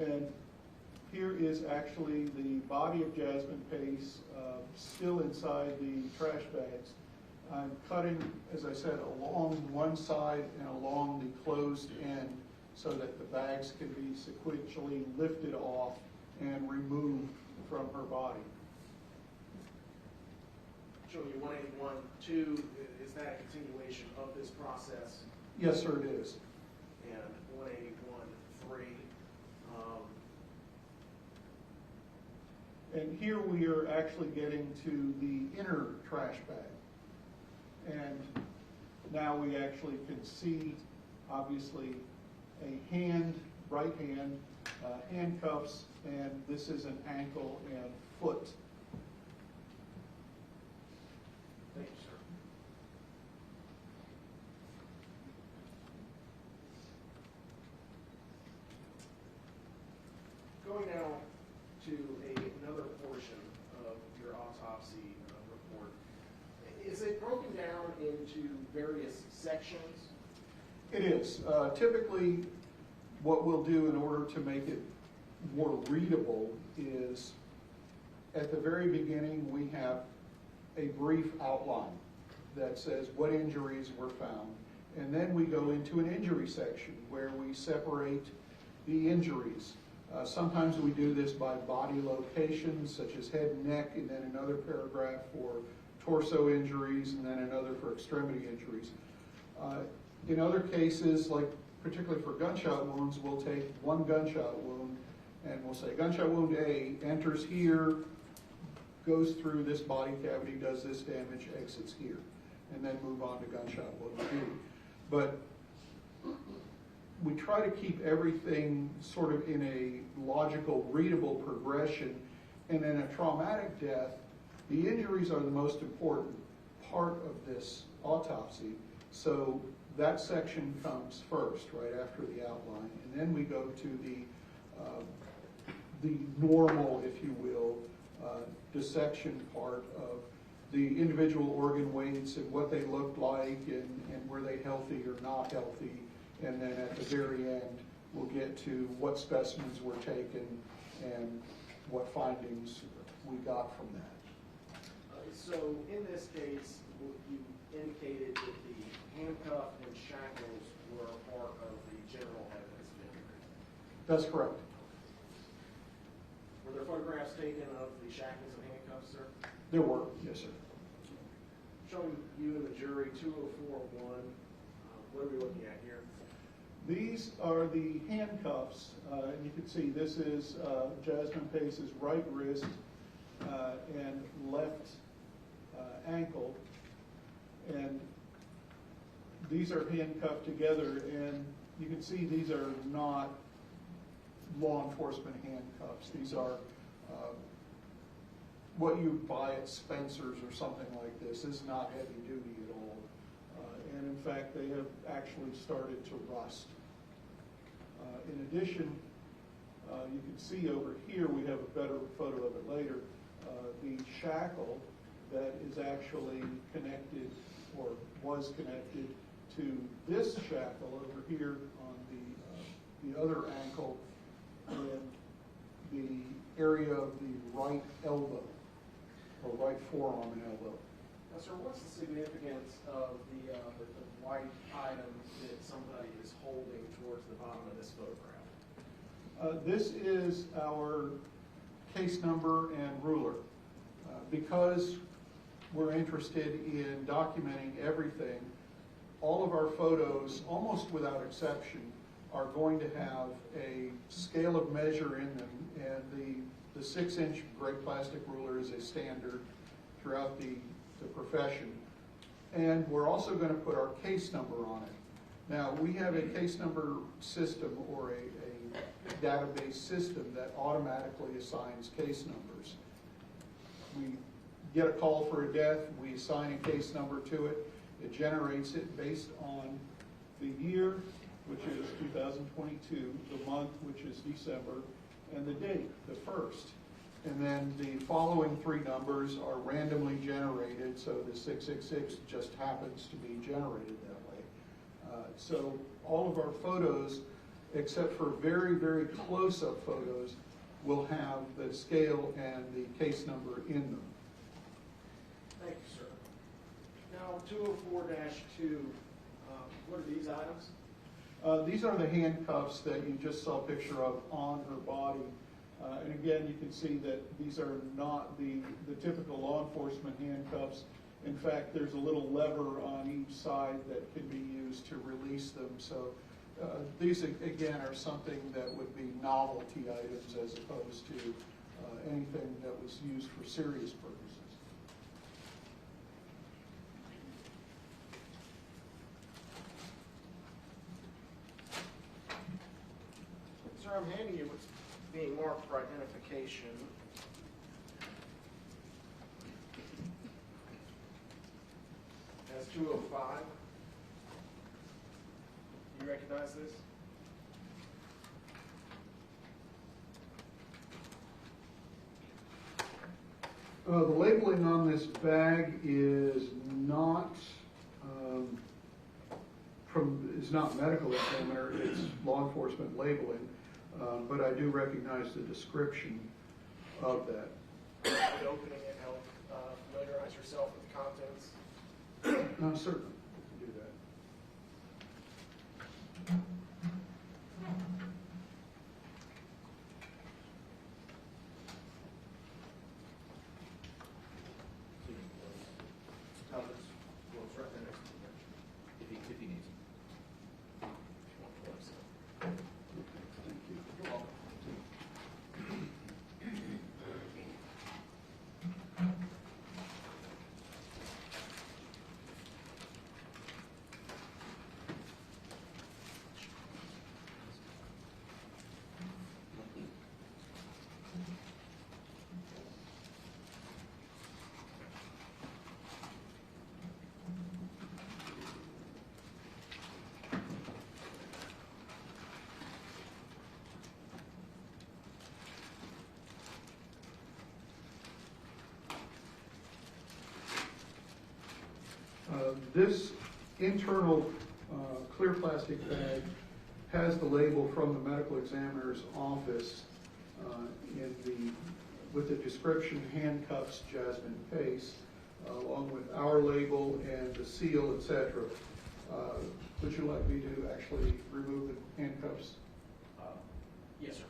And here is actually the body of Jasmine Pace still inside the trash bags. I'm cutting, as I said, along one side and along the closed end so that the bags can be sequentially lifted off and removed from her body. Showing you 181, 2, is that a continuation of this process? Yes, sir, it is. And 181, 3. And here we are actually getting to the inner trash bag. And now we actually can see, obviously, a hand, right hand, handcuffs, and this is an ankle and foot. Thank you, sir. Going now to another portion of your autopsy report. Is it broken down into various sections? It is. Typically, what we'll do in order to make it more readable is, at the very beginning, we have a brief outline that says what injuries were found. And then we go into an injury section where we separate the injuries. Sometimes we do this by body locations, such as head and neck, and then another paragraph for torso injuries, and then another for extremity injuries. In other cases, like particularly for gunshot wounds, we'll take one gunshot wound and we'll say gunshot wound A enters here, goes through this body cavity, does this damage, exits here, and then move on to gunshot wound B. But we try to keep everything sort of in a logical, readable progression. And in a traumatic death, the injuries are the most important part of this autopsy. So that section comes first, right after the outline. And then we go to the normal, if you will, dissection part of the individual organ weights and what they looked like and were they healthy or not healthy. And then at the very end, we'll get to what specimens were taken and what findings we got from that. So in this case, you indicated that the handcuff and shackles were a part of the general evidence of injury. That's correct. Were there photographs taken of the shackles and handcuffs, sir? There were, yes, sir. Showing you and the jury 204-1, what are we looking at here? These are the handcuffs, and you can see this is Jasmine Pace's right wrist and left ankle, and these are handcuffed together, and you can see these are not law enforcement handcuffs. These are what you buy at Spencer's or something like this. This is not heavy duty at all. And in fact, they have actually started to rust. In addition, you can see over here, we have a better photo of it later, the shackle that is actually connected or was connected to this shackle over here on the other ankle and the area of the right elbow, or right forearm and elbow. Now, sir, what's the significance of the white item that somebody is holding towards the bottom of this photograph? This is our case number and ruler. Because we're interested in documenting everything, all of our photos, almost without exception, are going to have a scale of measure in them, and the 6-inch gray plastic ruler is a standard throughout the profession. And we're also going to put our case number on it. Now, we have a case number system or a database system that automatically assigns case numbers. We get a call for a death, we assign a case number to it. It generates it based on the year, which is 2022, the month, which is December, and the date, the 1st. And then the following 3 numbers are randomly generated, so the 666 just happens to be generated that way. So all of our photos except for very, very close-up photos, will have the scale and the case number in them. Thank you, sir. Now, 204-2, what are these items? These are the handcuffs that you just saw a picture of on her body. And again, you can see that these are not the typical law enforcement handcuffs. In fact, there's a little lever on each side that can be used to release them. So these, again, are something that would be novelty items as opposed to anything that was used for serious purposes. Sir, I'm handing you what's being marked for identification. That's 205. Do you recognize this? The labeling on this bag is not is not medical examiner, it's law enforcement labeling, but I do recognize the description of that. Would opening it help familiarize yourself with the contents? Certainly, we can do that. If he needs it. You're welcome. This internal clear plastic bag has the label from the medical examiner's office with the description handcuffs Jasmine Pace, along with our label and the seal, etc. Would you like me to actually remove the handcuffs? Yes, sir.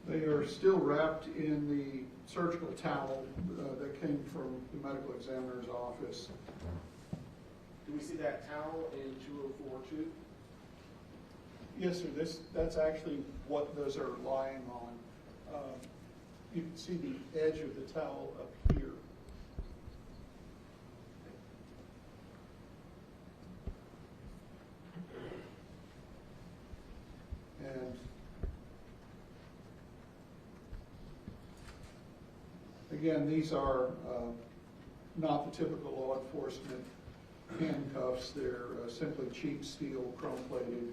They are still wrapped in the surgical towel that came from the medical examiner's office. Do we see that towel in 204-2? Yes, sir. That's actually what those are lying on. You can see the edge of the towel up here. And again, these are not the typical law enforcement handcuffs. They're simply cheap steel, chrome-plated.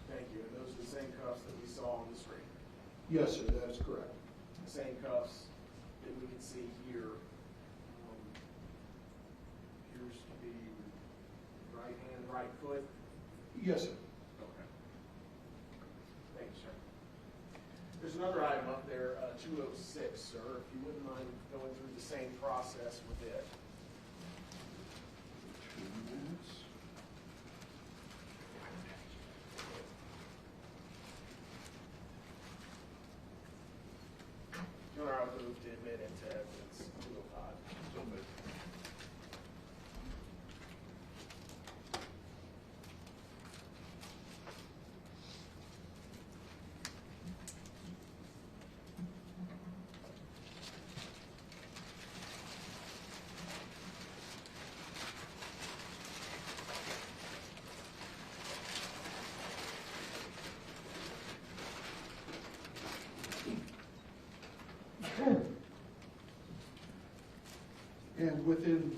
Thank you. And those are the same cuffs that we saw on the screen. Yes, sir, that is correct. The same cuffs that we can see here. Appears to be right hand, right foot. Yes, sir. Okay. Thank you, sir. There's another item up there, 206, sir, if you wouldn't mind going through the same process with it. 2 minutes. Your Honor, I move to admit into evidence 205. So moved.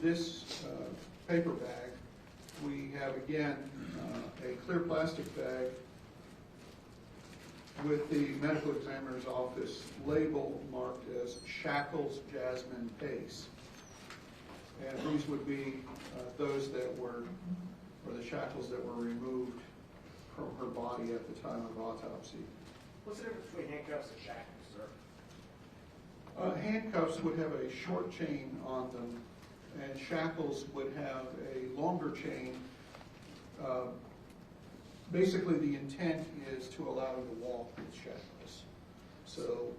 this paper bag, we have again a clear plastic bag with the medical examiner's office label marked as Shackles Jasmine Pace. And these would be those that were, or the shackles that were removed from her body at the time of autopsy. What's the difference between handcuffs and shackles, sir? Handcuffs would have a short chain on them, and shackles would have a longer chain. Basically, the intent is to allow you to walk with shackles. So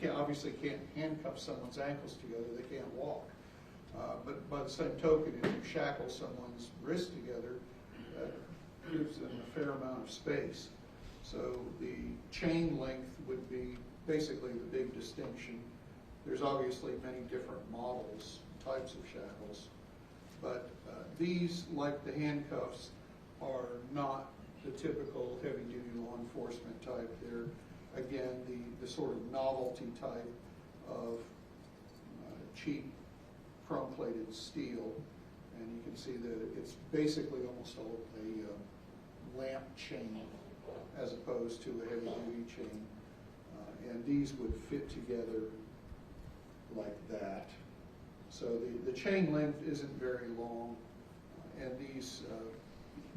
you obviously can't handcuff someone's ankles together, they can't walk. But by the same token, if you shackle someone's wrist together, that gives them a fair amount of space. So the chain length would be basically the big distinction. There's obviously many different models, types of shackles, but these, like the handcuffs, are not the typical heavy-duty law enforcement type. They're, again, the sort of novelty type of cheap chrome-plated steel, and you can see that it's basically almost a lamp chain as opposed to a heavy-duty chain, and these would fit together like that. So the chain length isn't very long, and these,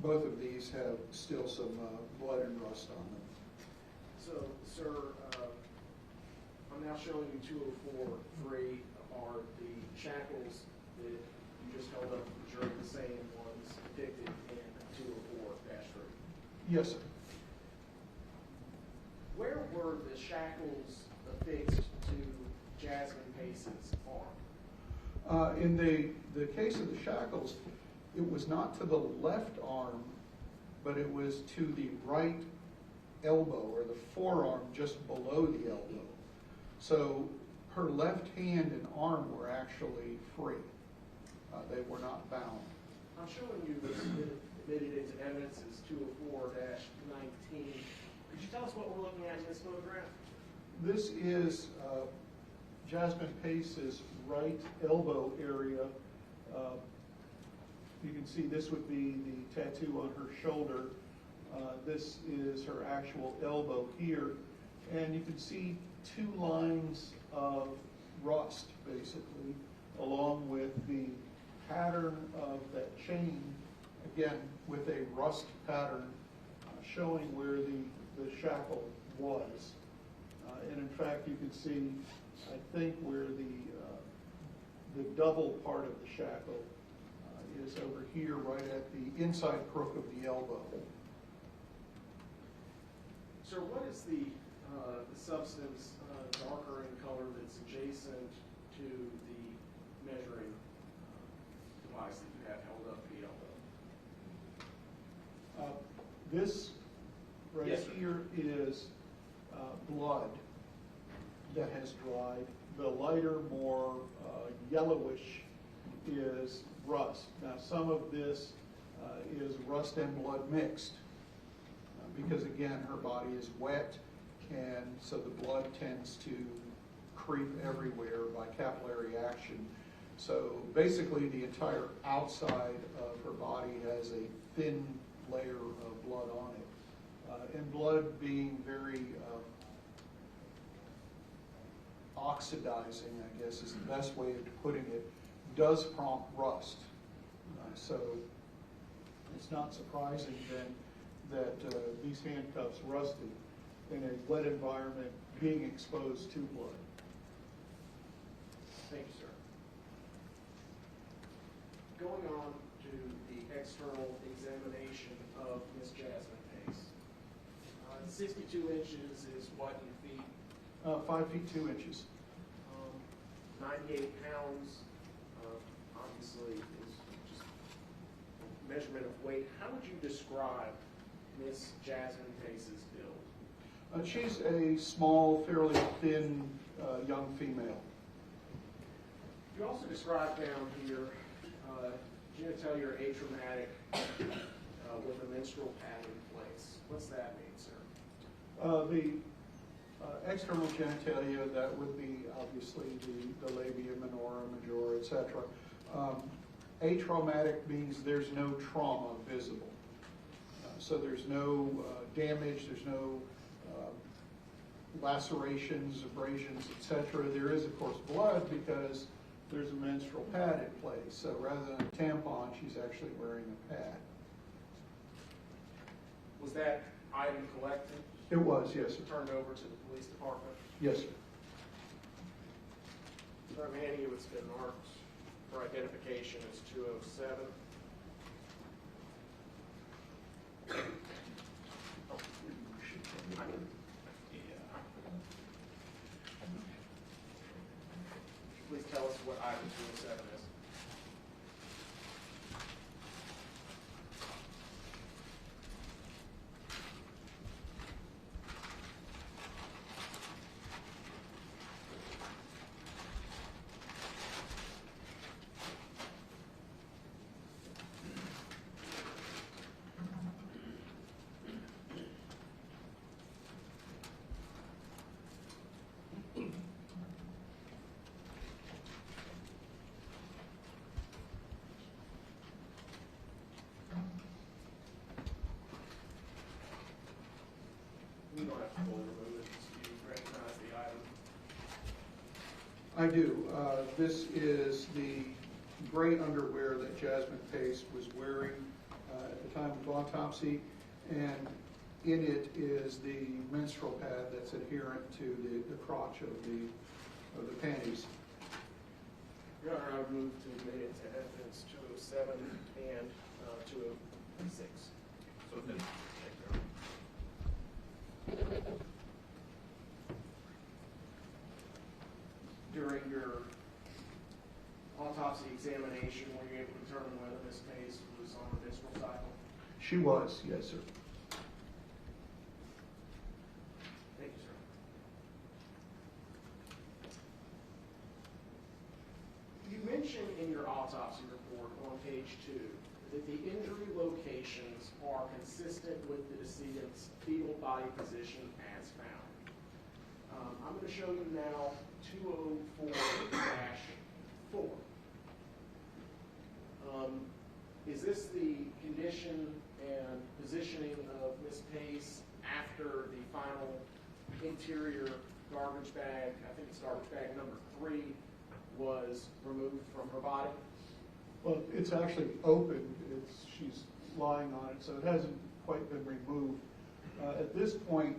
both of these have still some blood and rust on them. So, sir, I'm now showing you 204-3 are the shackles that you just held up to the jury, the same ones depicted in 204-3. Yes, sir. Where were the shackles affixed to Jasmine Pace's arm? In the case of the shackles, it was not to the left arm, but it was to the right elbow, or the forearm just below the elbow. So her left hand and arm were actually free. They were not bound. I'm showing you this admitted into evidence as 204-19. Could you tell us what we're looking at in this photograph? This is Jasmine Pace's right elbow area. You can see this would be the tattoo on her shoulder. This is her actual elbow here. And you can see two lines of rust, basically, along with the pattern of that chain, again, with a rust pattern showing where the shackle was. And in fact, you can see, I think, where the double part of the shackle is over here, right at the inside crook of the elbow. Sir, what is the substance darker in color that's adjacent to the measuring device that you have held up to the elbow? This right Yes, sir. here is blood that has dried. The lighter, more yellowish is rust. Now, some of this is rust and blood mixed because, again, her body is wet, and so the blood tends to creep everywhere by capillary action. So basically, the entire outside of her body has a thin layer of blood on it. And blood being very oxidizing, I guess is the best way of putting it, does prompt rust. So it's not surprising then that these handcuffs rusted in a wet environment being exposed to blood. Thank you, sir. Going on to the external examination of Miss Jasmine Pace. 62 inches is what in feet? 5 feet 2 inches. 98 pounds, obviously, is just a measurement of weight. How would you describe Miss Jasmine Pace's build? She's a small, fairly thin young female. You also describe down here genitalia atraumatic with a menstrual pad in place. What's that mean, sir? The external genitalia, that would be obviously the labia minora, majora, etc. Atraumatic means there's no trauma visible. So there's no damage, there's no lacerations, abrasions, etc. There is, of course, blood because there's a menstrual pad in place. So rather than a tampon, she's actually wearing a pad. Was that item collected? It was, yes, sir. Turned over to the police department? Yes, sir. So I'm handing you, it's been marked for identification as 207. Please tell us what item 207 is. You don't have to fully remove it, do you recognize the item? I do. This is the gray underwear that Jasmine Pace was wearing at the time of autopsy, and in it is the menstrual pad that's adherent to the crotch of the panties. Your Honor, I would move to admit it to evidence 207 and 206. So then, During your autopsy examination, were you able to determine whether Ms. Pace was on a menstrual cycle? She was, yes, sir. Thank you, sir. You mentioned in your autopsy report on page 2 that the injury locations are consistent with the decedent's fetal body position as found. I'm going to show you now 204-4. Is this the condition and positioning of Ms. Pace after the final interior garbage bag, I think it's garbage bag number 3, was removed from her body? Well, it's actually open. She's lying on it, so it hasn't quite been removed. At this point,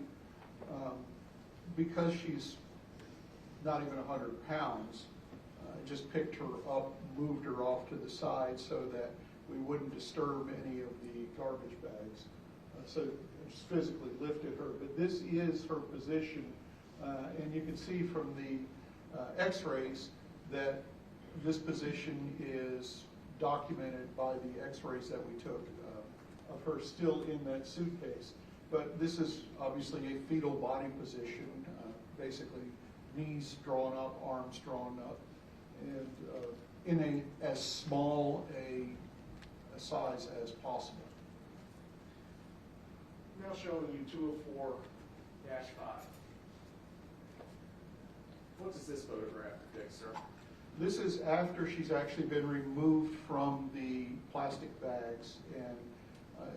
because she's not even 100 pounds, I just picked her up, moved her off to the side so that we wouldn't disturb any of the garbage bags. So I just physically lifted her, but this is her position, and you can see from the x-rays that this position is documented by the x-rays that we took of her still in that suitcase. But this is obviously a fetal body position, basically knees drawn up, arms drawn up, and in as small a size as possible. Now showing you 204-5. What does this photograph depict, sir? This is after she's actually been removed from the plastic bags and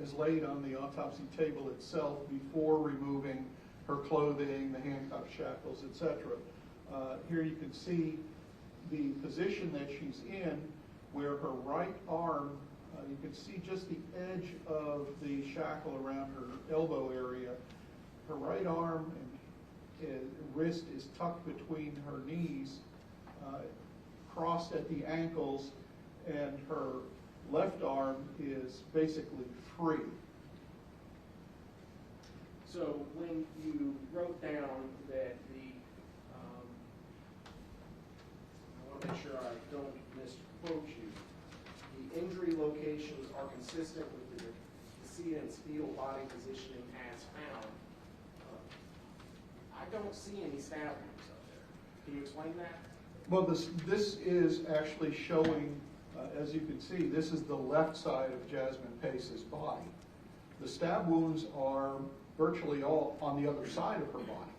is laid on the autopsy table itself before removing her clothing, the handcuff, shackles, etc. Here you can see the position that she's in, where her right arm, you can see just the edge of the shackle around her elbow area. Her right arm and wrist is tucked between her knees, crossed at the ankles, and her left arm is basically free. So when you wrote down that I want to make sure I don't misquote you, the injury locations are consistent with the decedent's fetal body positioning as found, I don't see any stab wounds up there. Can you explain that? Well, this is actually showing, as you can see, this is the left side of Jasmine Pace's body. The stab wounds are virtually all on the other side of her body.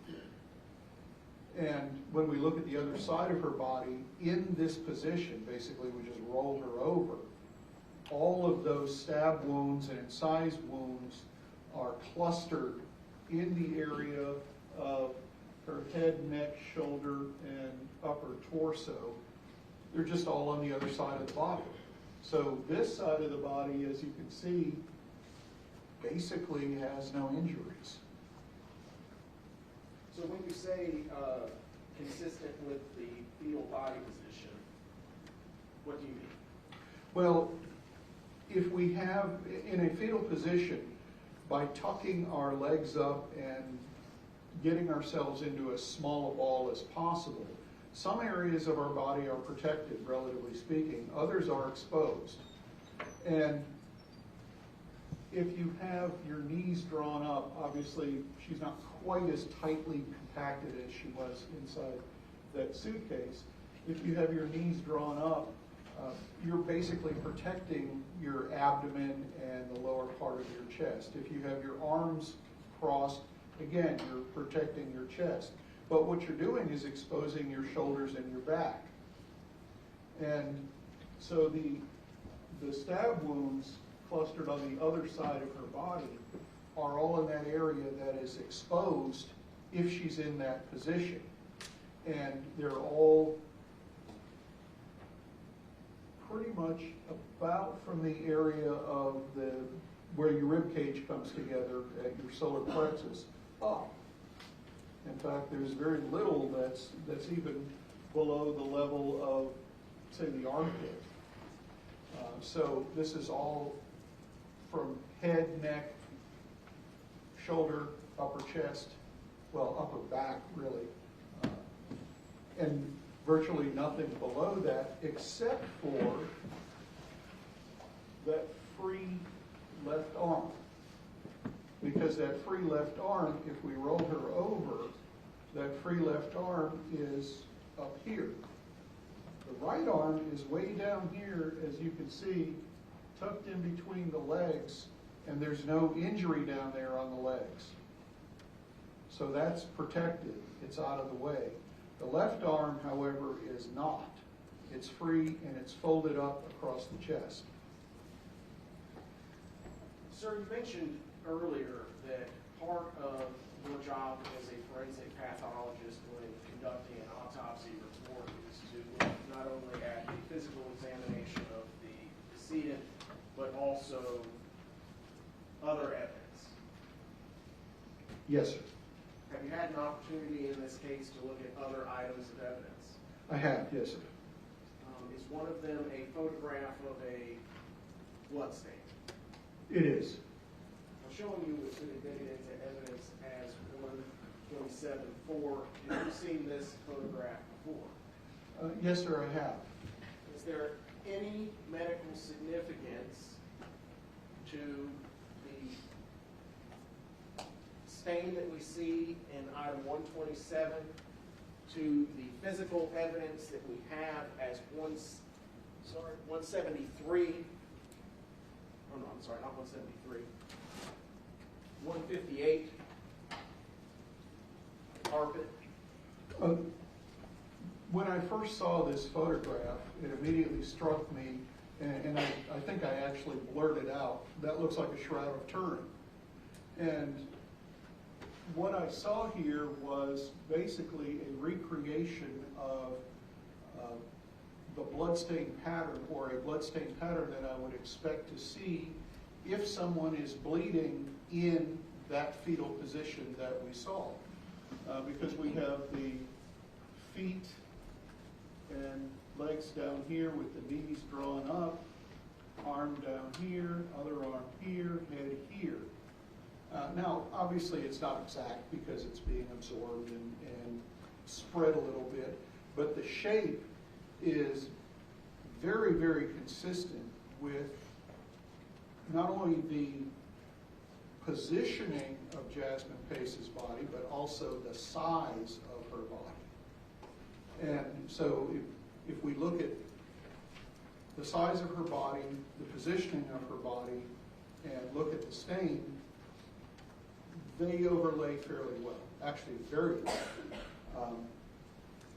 And when we look at the other side of her body, in this position, basically we just rolled her over, all of those stab wounds and incised wounds are clustered in the area of her head, neck, shoulder, and upper torso. They're just all on the other side of the body. So this side of the body, as you can see, basically has no injuries. So when you say consistent with the fetal body position, what do you mean? Well, if we have, in a fetal position, by tucking our legs up and getting ourselves into as small a ball as possible, some areas of our body are protected, relatively speaking. Others are exposed. And if you have your knees drawn up, obviously she's not quite as tightly compacted as she was inside that suitcase. If you have your knees drawn up, you're basically protecting your abdomen and the lower part of your chest. If you have your arms crossed, again, you're protecting your chest. But what you're doing is exposing your shoulders and your back. And so the stab wounds clustered on the other side of her body are all in that area that is exposed if she's in that position. And they're all pretty much about from the area of where your rib cage comes together at your solar plexus up. In fact, there's very little that's even below the level of, say, the armpit. So this is all from head, neck, shoulder, upper chest, well, upper back, really, and virtually nothing below that except for that free left arm. Because that free left arm, if we roll her over, that free left arm is up here. The right arm is way down here, as you can see, tucked in between the legs, and there's no injury down there on the legs. So that's protected. It's out of the way. The left arm, however, is not. It's free and it's folded up across the chest. Sir, you mentioned earlier that part of your job as a forensic pathologist when conducting an autopsy report is to look not only at the physical examination of the decedent, but also other evidence. Yes, sir. Have you had an opportunity in this case to look at other items of evidence? I have, yes, sir. Is one of them a photograph of a bloodstain? It is. I'm showing you what's been admitted into evidence as 127-4. Have you seen this photograph before? Yes, sir, I have. Is there any medical significance to the stain that we see in item 127 to the physical evidence that we have as 173? Oh no, I'm sorry, not 173. 158. Carpet. When I first saw this photograph, it immediately struck me, and I think I actually blurted out, that looks like a Shroud of Turin. And what I saw here was basically a recreation of the bloodstain pattern, or a bloodstain pattern that I would expect to see if someone is bleeding in that fetal position that we saw. Because we have the feet and legs down here with the knees drawn up, arm down here, other arm here, head here. Now, obviously it's not exact because it's being absorbed and spread a little bit, but the shape is very, very consistent with not only the positioning of Jasmine Pace's body, but also the size of her body. And so if we look at the size of her body, the positioning of her body, and look at the stain, they overlay fairly well, actually very well.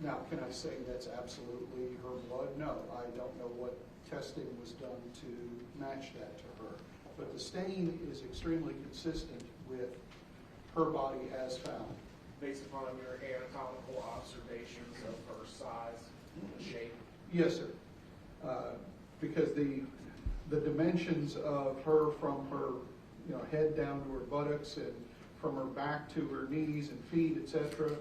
Now, can I say that's absolutely her blood? No, I don't know what testing was done to match that to her. But the stain is extremely consistent with her body as found. Based upon your anatomical observations of her size and shape? Yes, sir. Because the dimensions of her from her head down to her buttocks and from her back to her knees and feet, etc.,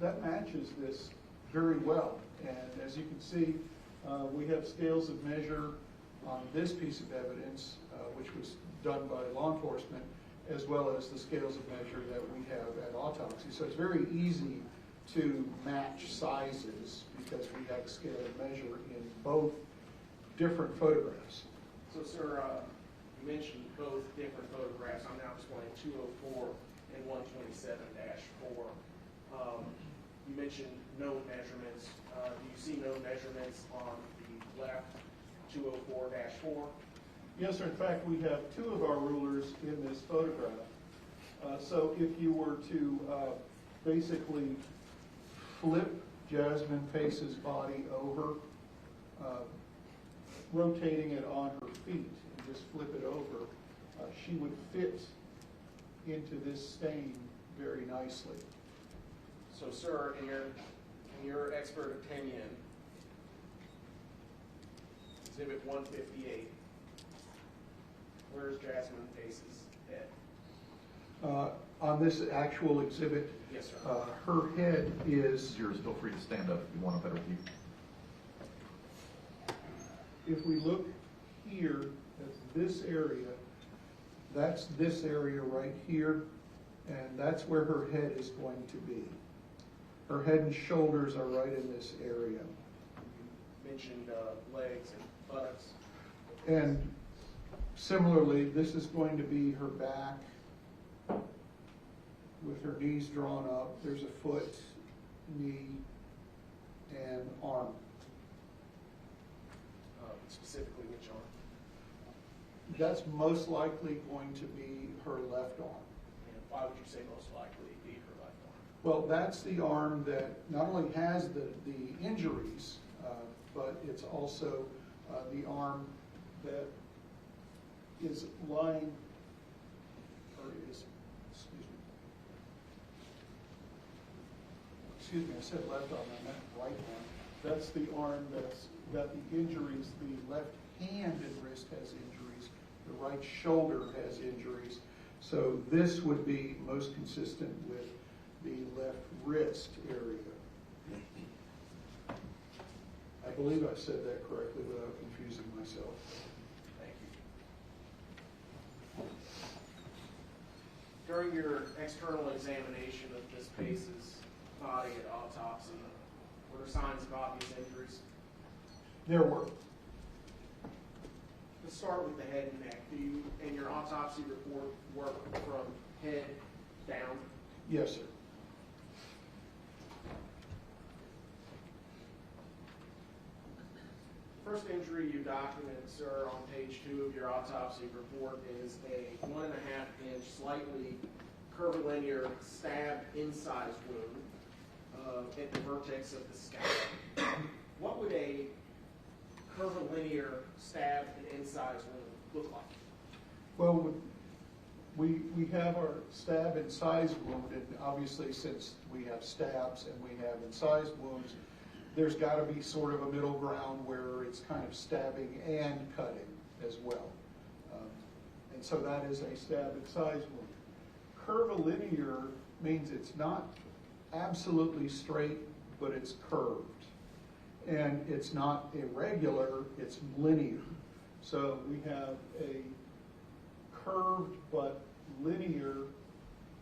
that matches this very well. And as you can see, we have scales of measure on this piece of evidence, which was done by law enforcement, as well as the scales of measure that we have at Autopsy. So it's very easy to match sizes because we have a scale of measure in both different photographs. So, sir, you mentioned both different photographs. I'm now displaying 204 and 127-4. You mentioned no measurements. Do you see no measurements on the left 204-4? Yes, sir. In fact, we have two of our rulers in this photograph. So if you were to basically flip Jasmine Pace's body over, rotating it on her feet, and just flip it over, she would fit into this stain very nicely. So, sir, in your expert opinion, Exhibit 158, where's Jasmine Pace's head? On this actual exhibit, Yes, sir. her head is, Yours, feel free to stand up if you want a better view. if we look here at this area, that's this area right here, and that's where her head is going to be. Her head and shoulders are right in this area. You mentioned legs and buttocks. And similarly, this is going to be her back with her knees drawn up. There's a foot, knee, and arm. Specifically, which arm? That's most likely going to be her left arm. And why would you say most likely be her left arm? Well, that's the arm that not only has the injuries, but it's also the arm that is lying, or is, excuse me, I said left arm, I meant right arm. That's the arm that's got the injuries. The left hand and wrist has injuries. The right shoulder has injuries. So this would be most consistent with the left wrist area. I believe I said that correctly without confusing myself. Thank you. During your external examination of Ms. Pace's body at autopsy, were there signs of obvious injuries? There were. Let's start with the head and neck. Do you, in your autopsy report, work from head down? Yes, sir. First injury you document, sir, on page 2 of your autopsy report is a 1.5-inch, slightly curvilinear stab incised wound at the vertex of the scalp. What would a curvilinear stab and incised wound look like? Well, we have our stab incised wound, and obviously since we have stabs and we have incised wounds, there's got to be sort of a middle ground where it's kind of stabbing and cutting as well. And so that is a stab incised wound. Curvilinear means it's not absolutely straight, but it's curved. And it's not irregular, it's linear. So we have a curved but linear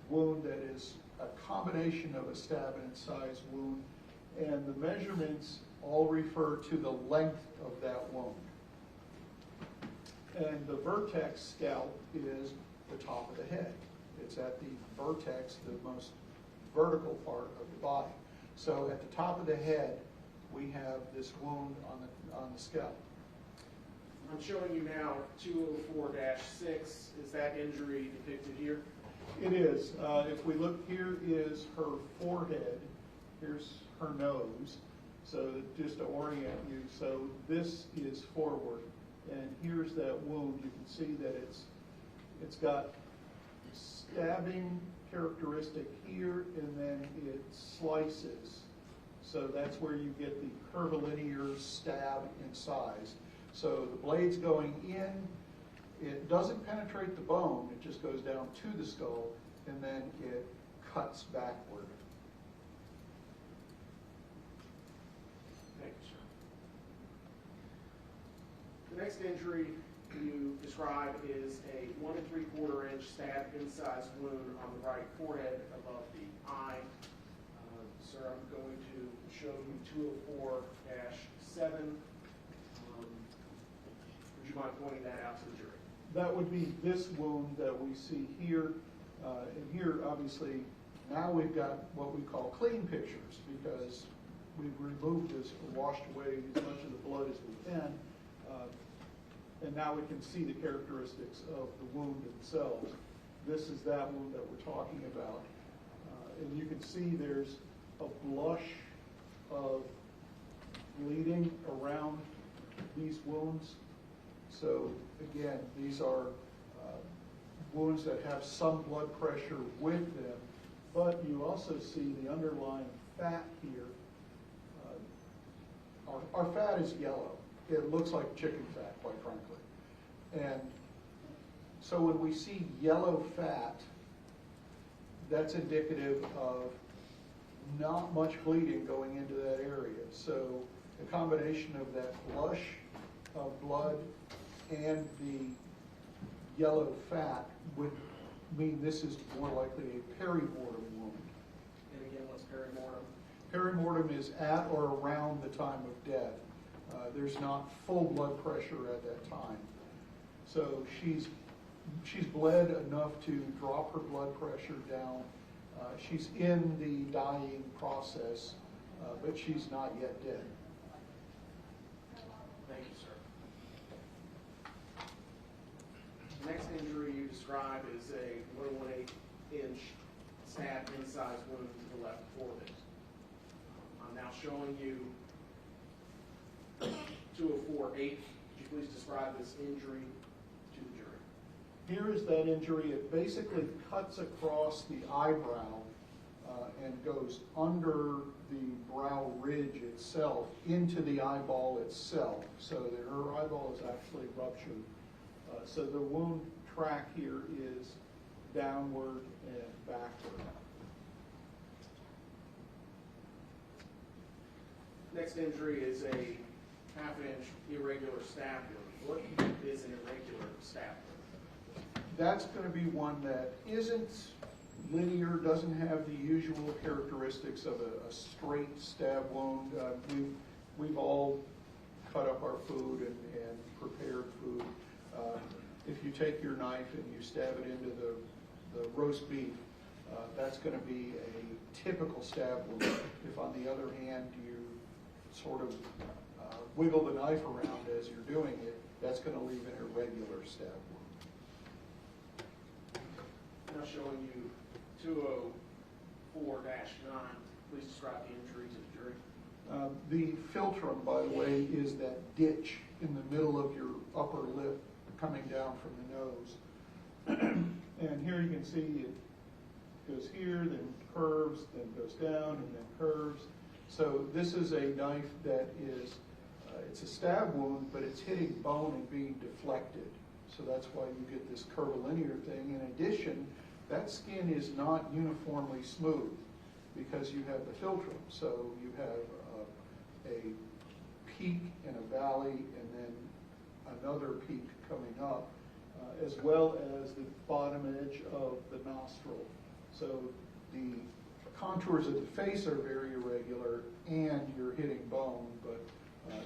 wound that is a combination of a stab and incised wound, and the measurements all refer to the length of that wound. And the vertex scalp is the top of the head. It's at the vertex, the most vertical part of the body. So at the top of the head, we have this wound on the scalp. I'm showing you now 204-6. Is that injury depicted here? It is. If we look, here is her forehead. Here's her nose. So just to orient you, so this is forward, and here's that wound. You can see that it's got stabbing characteristic here, and then it slices. So that's where you get the curvilinear stab incised. So the blade's going in, it doesn't penetrate the bone, it just goes down to the skull, and then it cuts backward. Thank you, sir. The next injury you describe is a 1 3/4 inch stab incised wound on the right forehead above the eye. Sir, I'm going to show you 204-7. Would you mind pointing that out to the jury? That would be this wound that we see here. And here, obviously, now we've got what we call clean pictures because we've removed this, washed away as much of the blood as we can. And now we can see the characteristics of the wound themselves. This is that wound that we're talking about. And you can see there's a blush of bleeding around these wounds. So again, these are wounds that have some blood pressure with them, but you also see the underlying fat here. Our fat is yellow. It looks like chicken fat, quite frankly. And so when we see yellow fat, that's indicative of not much bleeding going into that area. So the combination of that blush of blood and the yellow fat would mean this is more likely a perimortem wound. And again, what's perimortem? Perimortem is at or around the time of death. There's not full blood pressure at that time. So she's bled enough to drop her blood pressure down. She's in the dying process, but she's not yet dead. Thank you, sir. The next injury you describe is a 1 1/8 inch stab incised wound to the left forehead. I'm now showing you 204-8. Could you please describe this injury to the jury? Here is that injury. It basically cuts across the eyebrow and goes under the brow ridge itself into the eyeball itself, so that her eyeball is actually ruptured. So the wound track here is downward and backward. Next injury is a 1/2 inch irregular stab wound. What is an irregular stab wound? That's going to be one that isn't linear, doesn't have the usual characteristics of a straight stab wound. We've all cut up our food and prepared food. If you take your knife and you stab it into the roast beef, that's going to be a typical stab wound. If on the other hand you sort of wiggle the knife around as you're doing it, that's going to leave an irregular stab wound. Now showing you 204-9. Please describe the injury to the jury. The philtrum, by the way, is that ditch in the middle of your upper lip coming down from the nose. And here you can see it goes here, then curves, then goes down, and then curves. So this is a knife that is, it's a stab wound, but it's hitting bone and being deflected. So that's why you get this curvilinear thing. In addition, that skin is not uniformly smooth because you have the philtrum. So you have a peak and a valley and then another peak coming up, as well as the bottom edge of the nostril. So the contours of the face are very irregular and you're hitting bone, but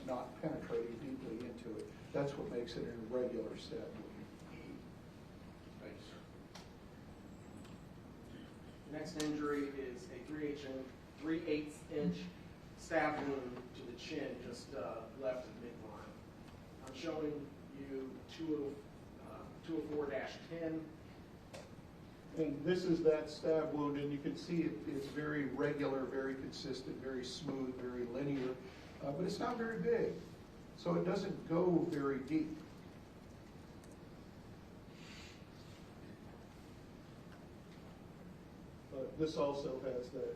not penetrating deeply into it. That's what makes it an irregular stab wound. Thank you, sir. The next injury is a 3/8 inch stab wound to the chin, just left of midline. I'm showing you 204-10. And this is that stab wound, and you can see it's very regular, very consistent, very smooth, very linear, but it's not very big, so it doesn't go very deep. But this also has that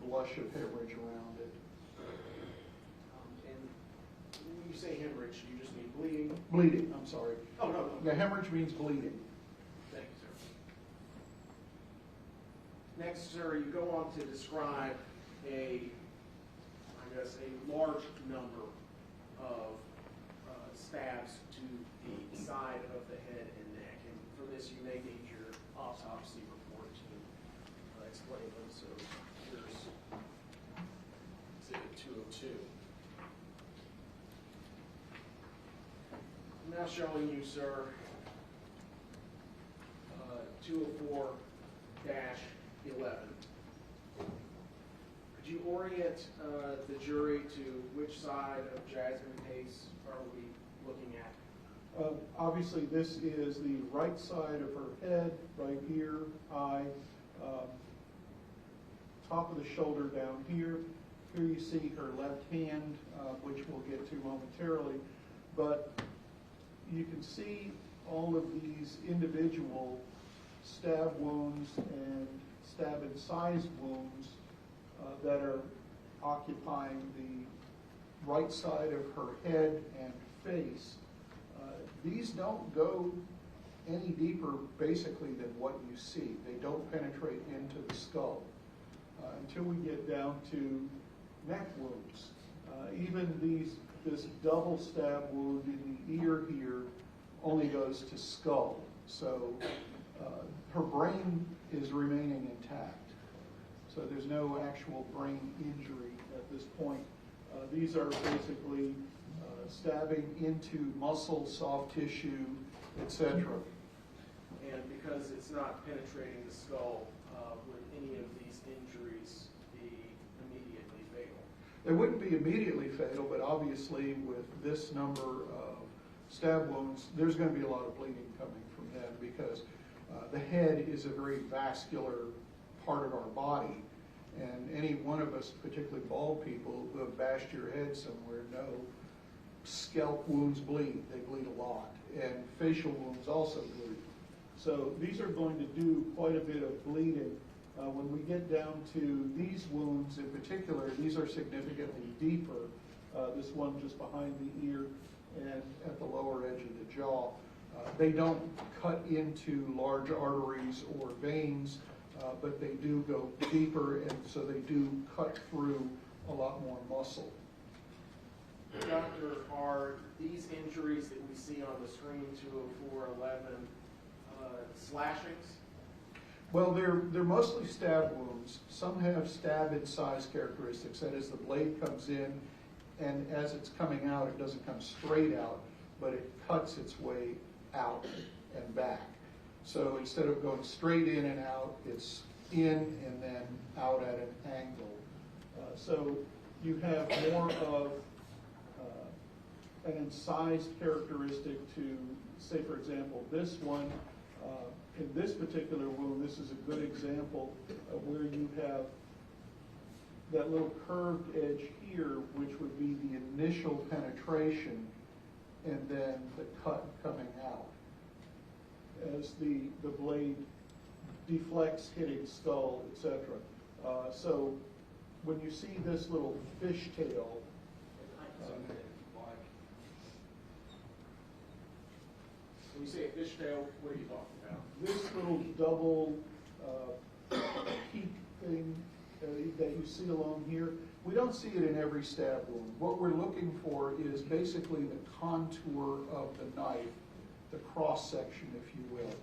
blush of hemorrhage around it. And when you say hemorrhage, you just mean bleeding? Bleeding, I'm sorry. Oh, no, no. Yeah, hemorrhage means bleeding. Thank you, sir. Next, sir, you go on to describe a large number of stabs to the side of the head and neck. And for this, you may need your autopsy report to explain them. So here's Exhibit 202. I'm now showing you, sir, 204-11. Could you orient the jury to which side of Jasmine Pace are we looking at? Obviously, this is the right side of her head, right here, eye, top of the shoulder down here. Here you see her left hand, which we'll get to momentarily. But you can see all of these individual stab wounds and stab incised wounds that are occupying the right side of her head and face. These don't go any deeper, basically, than what you see. They don't penetrate into the skull until we get down to neck wounds. Even this double stab wound in the ear here only goes to skull. So her brain is remaining intact. So there's no actual brain injury at this point. These are basically stabbing into muscle, soft tissue, etc. And because it's not penetrating the skull, would any of these injuries be immediately fatal? They wouldn't be immediately fatal, but obviously with this number of stab wounds, there's going to be a lot of bleeding coming from them because the head is a very vascular part of our body. And any one of us, particularly bald people who have bashed your head somewhere, know scalp wounds bleed. They bleed a lot. And facial wounds also bleed. So these are going to do quite a bit of bleeding. When we get down to these wounds in particular, these are significantly deeper. This one just behind the ear and at the lower edge of the jaw. They don't cut into large arteries or veins, but they do go deeper, and so they do cut through a lot more muscle. Doctor, are these injuries that we see on the screen, 204-11, slashings? Well, they're mostly stab wounds. Some have stab incise characteristics. That is, the blade comes in, and as it's coming out, it doesn't come straight out, but it cuts its way out and back. So instead of going straight in and out, it's in and then out at an angle. So you have more of an incised characteristic to, say, for example, this one. In this particular wound, this is a good example of where you have that little curved edge here, which would be the initial penetration, and then the cut coming out as the blade deflects, hitting skull, etc. So when you see this little fishtail, when you say a fishtail, what are you talking about? this little double peak thing that you see along here, we don't see it in every stab wound. What we're looking for is basically the contour of the knife, the cross section, if you will.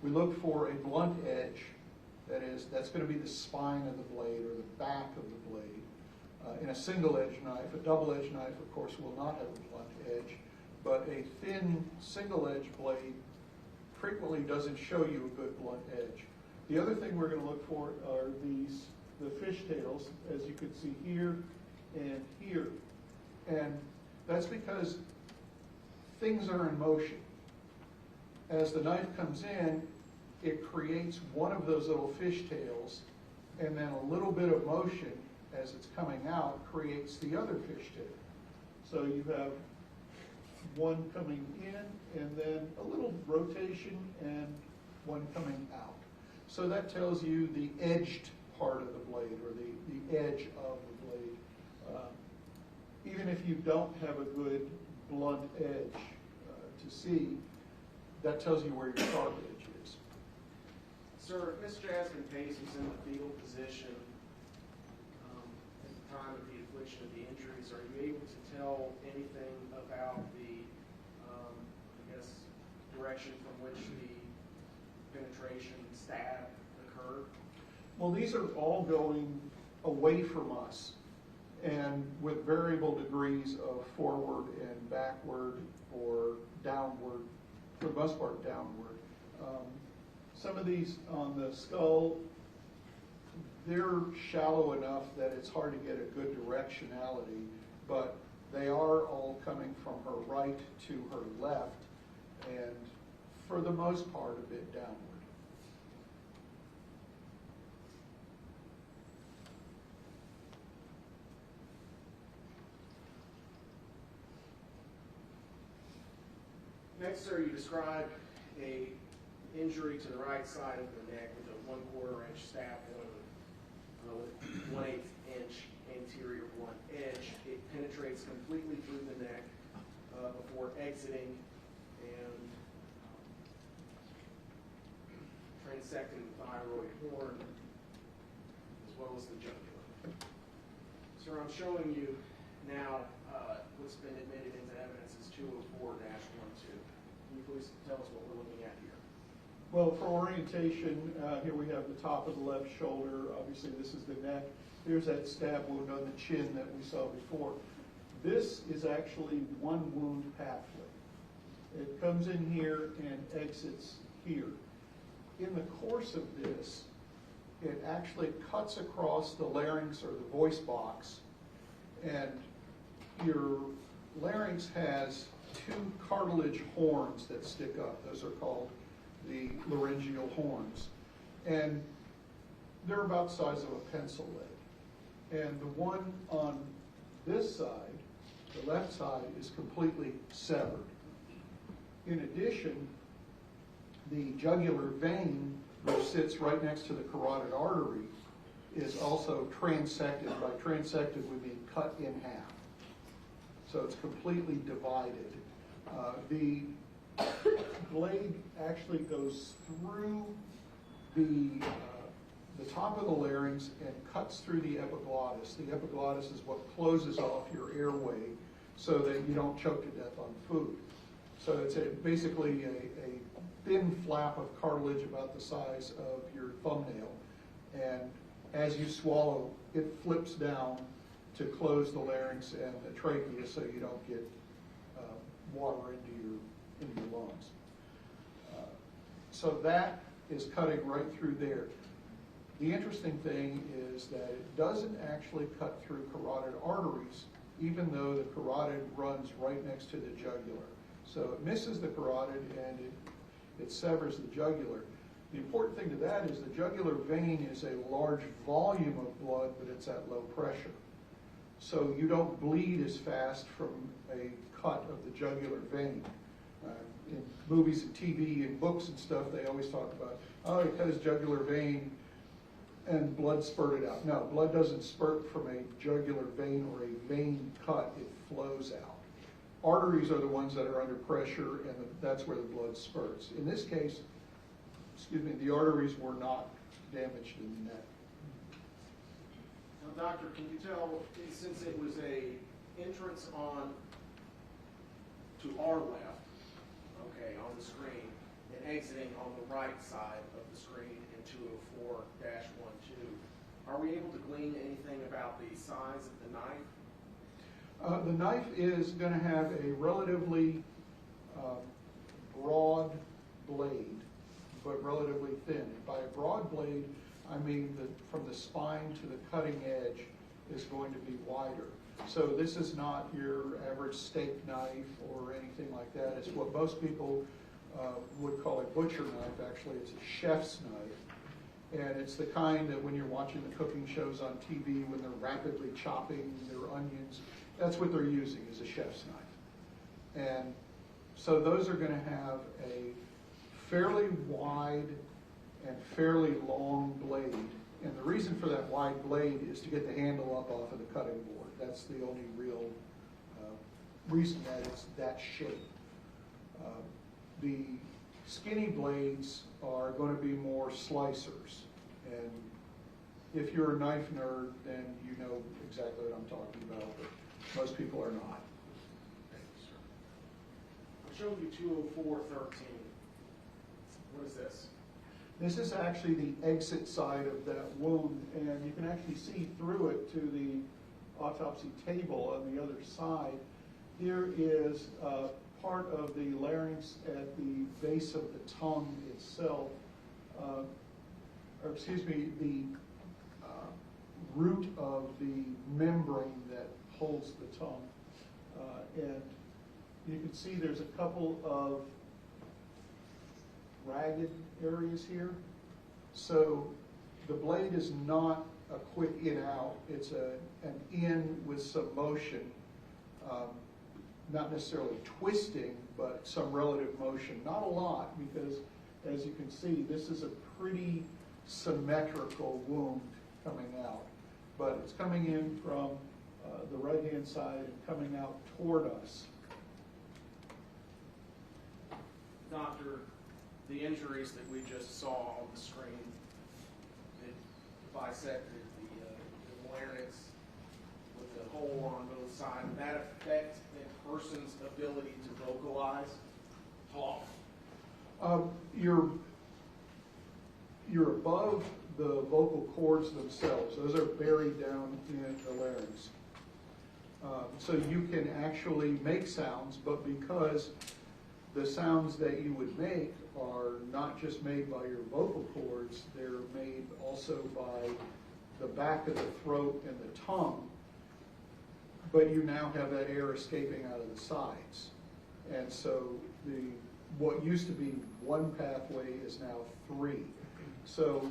We look for a blunt edge, that's going to be the spine of the blade or the back of the blade. In a single edge knife, a double edge knife, of course, will not have a blunt edge, but a thin single edge blade frequently doesn't show you a good blunt edge. The other thing we're going to look for are the fishtails, as you can see here and here. And that's because things are in motion. As the knife comes in, it creates one of those little fishtails, and then a little bit of motion as it's coming out creates the other fishtail. So you have one coming in, and then a little rotation, and one coming out. So that tells you the edged part of the blade, or the edge of the blade. Even if you don't have a good blunt edge to see, that tells you where your sharp edge is. Sir, if Miss Jasmine Pace was in the fetal position at the time of the infliction of the injuries, are you able to tell anything about the, I guess, direction from which the penetration stab occurred? Well, these are all going away from us, and with variable degrees of forward and backward or downward, for the most part downward. Some of these on the skull, they're shallow enough that it's hard to get a good directionality, but they are all coming from her right to her left, and for the most part a bit downward. Next, sir, you described a injury to the right side of the neck with a 1/4 inch stab wound with 1/8 inch anterior blunt edge. It penetrates completely through the neck before exiting and transecting the thyroid horn as well as the jugular. Sir, I'm showing you now what's been admitted into evidence is 204-12. Can you please tell us what we're looking at here? Well, for orientation, here we have the top of the left shoulder. Obviously, this is the neck. There's that stab wound on the chin that we saw before. This is actually one wound pathway. It comes in here and exits here. In the course of this, it actually cuts across the larynx or the voice box, and your larynx has two cartilage horns that stick up. Those are called the laryngeal horns. And they're about the size of a pencil lead. And the one on this side, the left side, is completely severed. In addition, the jugular vein, which sits right next to the carotid artery, is also transected. By transected, we mean cut in half. So it's completely divided. The blade actually goes through the top of the larynx and cuts through the epiglottis. The epiglottis is what closes off your airway so that you don't choke to death on food. So it's basically a thin flap of cartilage about the size of your thumbnail. And as you swallow, it flips down to close the larynx and the trachea so you don't get water into your lungs. So that is cutting right through there. The interesting thing is that it doesn't actually cut through carotid arteries, even though the carotid runs right next to the jugular. So it misses the carotid and it severs the jugular. The important thing to that is the jugular vein is a large volume of blood, but it's at low pressure. So you don't bleed as fast from a cut of the jugular vein. In movies and TV and books and stuff, they always talk about, oh, he cut his jugular vein and blood spurted out. No, blood doesn't spurt from a jugular vein or a vein cut, it flows out. Arteries are the ones that are under pressure, and that's where the blood spurts. In this case, the arteries were not damaged in the neck. Now, doctor, can you tell, since it was a entrance on to our left, okay, on the screen, and exiting on the right side of the screen in 204-12, are we able to glean anything about the size of the knife? The knife is going to have a relatively broad blade, but relatively thin. And by a broad blade, I mean that from the spine to the cutting edge is going to be wider. So this is not your average steak knife or anything like that. It's what most people would call a butcher knife. Actually, it's a chef's knife. And it's the kind that when you're watching the cooking shows on TV, when they're rapidly chopping their onions, that's what they're using, is a chef's knife. And so those are going to have a fairly wide and fairly long blade. And the reason for that wide blade is to get the handle up off of the cutting board. That's the only real reason that it's that shape. The skinny blades are going to be more slicers. And if you're a knife nerd, then you know exactly what I'm talking about, but most people are not. Thank you, sir. I'm showing you 204.13. What is this? This is actually the exit side of that wound, and you can actually see through it to the autopsy table on the other side. Here is part of the larynx at the base of the tongue itself, or excuse me, the root of the membrane that holds the tongue. And you can see there's a couple of ragged areas here. So the blade is not a quick in-out, it's an in with some motion. Not necessarily twisting, but some relative motion. Not a lot, because as you can see, this is a pretty symmetrical wound coming out. But it's coming in from the right-hand side and coming out toward us. Doctor, the injuries that we just saw on the screen, it bisected the larynx with the hole on both sides. Would that affect a person's ability to vocalize, talk? You're above the vocal cords themselves. Those are buried down in the larynx. So you can actually make sounds, but because the sounds that you would make are not just made by your vocal cords, they're made also by the back of the throat and the tongue, but you now have that air escaping out of the sides. And so what used to be one pathway is now three. So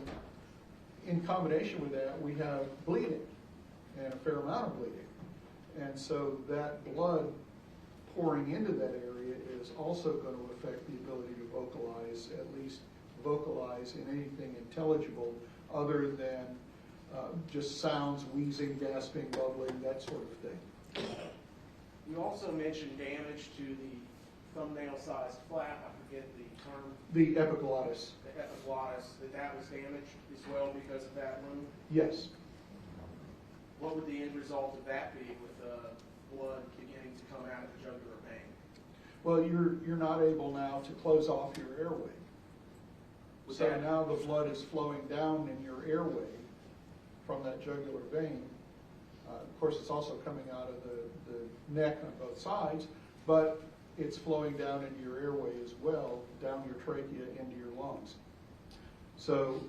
in combination with that, we have bleeding, and a fair amount of bleeding. And so that blood pouring into that area is also going to affect the ability to vocalize, at least vocalize in anything intelligible other than just sounds, wheezing, gasping, bubbling, that sort of thing. You also mentioned damage to the thumbnail-sized flap. I forget the term. The epiglottis. The epiglottis, that was damaged as well because of that wound? Yes. What would the end result of that be with blood beginning to come out of the jugular vein? Well, you're not able now to close off your airway. So now the blood is flowing down in your airway from that jugular vein. Of course, it's also coming out of the neck on both sides, but it's flowing down into your airway as well, down your trachea into your lungs. So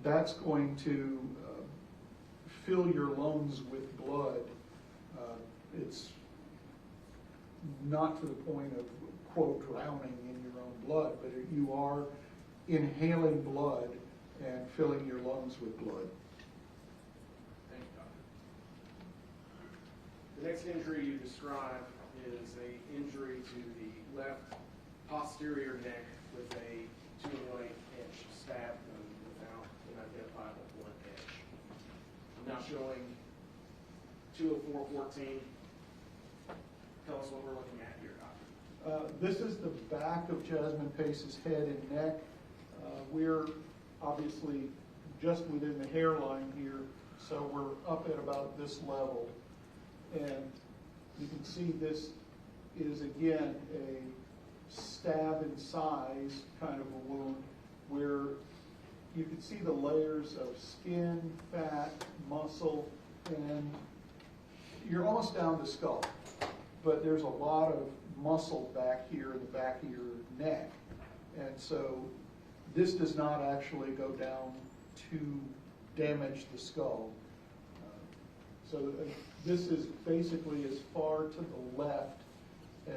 that's going to fill your lungs with blood. It's not to the point of, quote, drowning in your own blood, but you are inhaling blood and filling your lungs with blood. Thank you, Doctor. The next injury you describe is an injury to the left posterior neck with a 2.1-inch stab wound without an identifiable blunt edge. I'm now showing 204.14. Tell us what we're looking at here, Doctor. This is the back of Jasmine Pace's head and neck. We're obviously just within the hairline here, so we're up at about this level. And you can see this is, again, a stab in size kind of a wound where you can see the layers of skin, fat, muscle, and you're almost down to skull. But there's a lot of muscle back here in the back of your neck. And so this does not actually go down to damage the skull. So this is basically as far to the left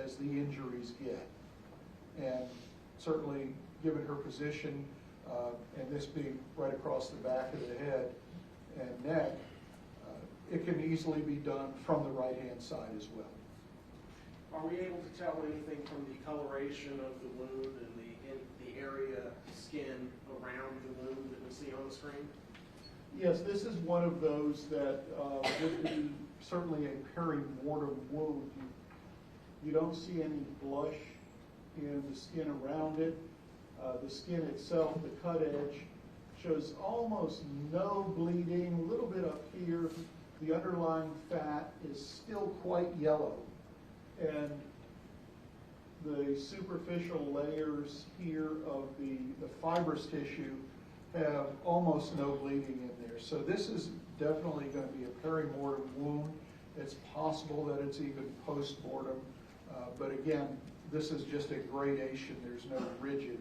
as the injuries get. And certainly given her position, and this being right across the back of the head and neck, it can easily be done from the right-hand side as well. Are we able to tell anything from the coloration of the wound and the area skin around the wound that we see on the screen? Yes, this is one of those that would be certainly a perimortem wound. You don't see any blush in the skin around it. The skin itself, the cut edge, shows almost no bleeding, a little bit up here. The underlying fat is still quite yellow. And the superficial layers here of the fibrous tissue have almost no bleeding in there. So this is definitely going to be a perimortem wound. It's possible that it's even post-mortem. But again, this is just a gradation. There's no rigid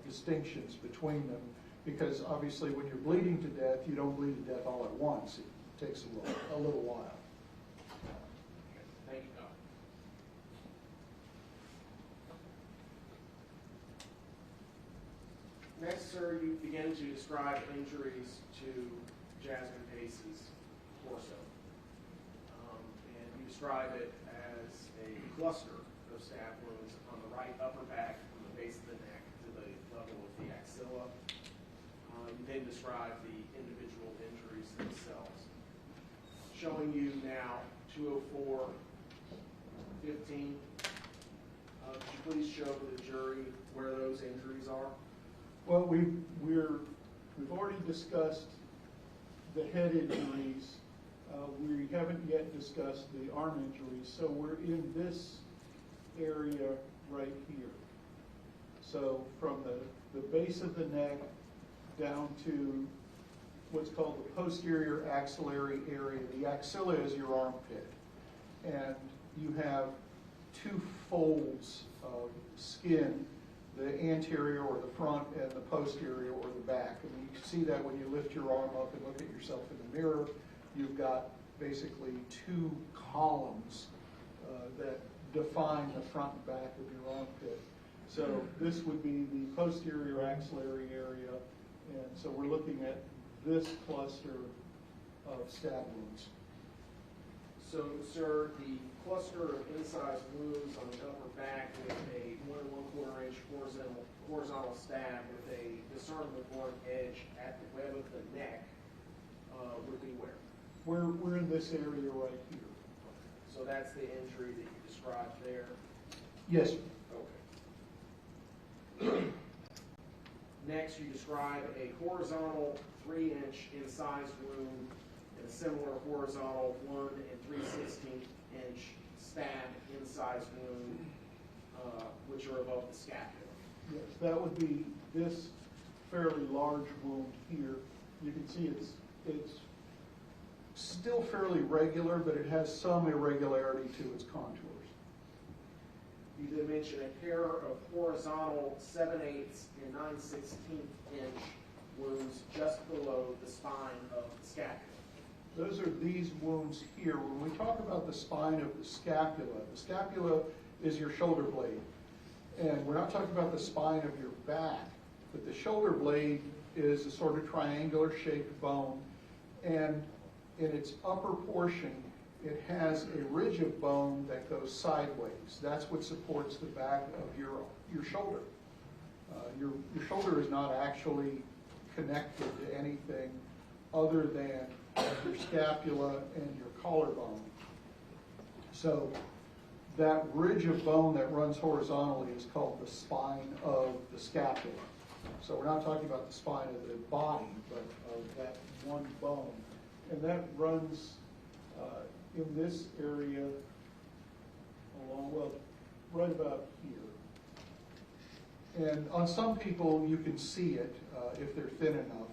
distinctions between them, because obviously when you're bleeding to death, you don't bleed to death all at once. It takes a little while. Thank you, Doc. Next, sir, you begin to describe injuries to Jasmine Pace's torso. And you describe it as a cluster of stab wounds on the right upper back from the base of the neck to the level of the axilla. You then describe the individual injuries themselves. Showing you now 204-15. Could you please show the jury where those injuries are? Well, we've already discussed the head injuries. We haven't yet discussed the arm injuries, so we're in this area right here. So from the base of the neck down to what's called the posterior axillary area. The axilla is your armpit, and you have two folds of skin, the anterior or the front and the posterior or the back. And you can see that when you lift your arm up and look at yourself in the mirror. You've got basically two columns that define the front and back of your armpit. So this would be the posterior axillary area, and so we're looking at this cluster of stab wounds. So, sir, the cluster of incised wounds on the upper back with a 1 1/4 inch horizontal stab with a discernible blunt edge at the web of the neck would be where? We're in this area right here. So that's the injury that you described there? Yes, sir. Okay. Next, you describe a horizontal 3-inch incised wound and a similar horizontal 1 3/16 stab incised wound, which are above the scapula. Yes, that would be this fairly large wound here. You can see it's still fairly regular, but it has some irregularity to its contours. You then mention a pair of horizontal 7/8 and 9/16 inch wounds just below the spine of the scapula. Those are these wounds here. When we talk about the spine of the scapula is your shoulder blade. And we're not talking about the spine of your back, but the shoulder blade is a sort of triangular shaped bone. And in its upper portion, it has a ridge of bone that goes sideways. That's what supports the back of your shoulder. Your shoulder is not actually connected to anything other than your scapula and your collarbone. So that ridge of bone that runs horizontally is called the spine of the scapula. So we're not talking about the spine of the body, but of that one bone. And that runs in this area along, well, right about here. And on some people, you can see it if they're thin enough.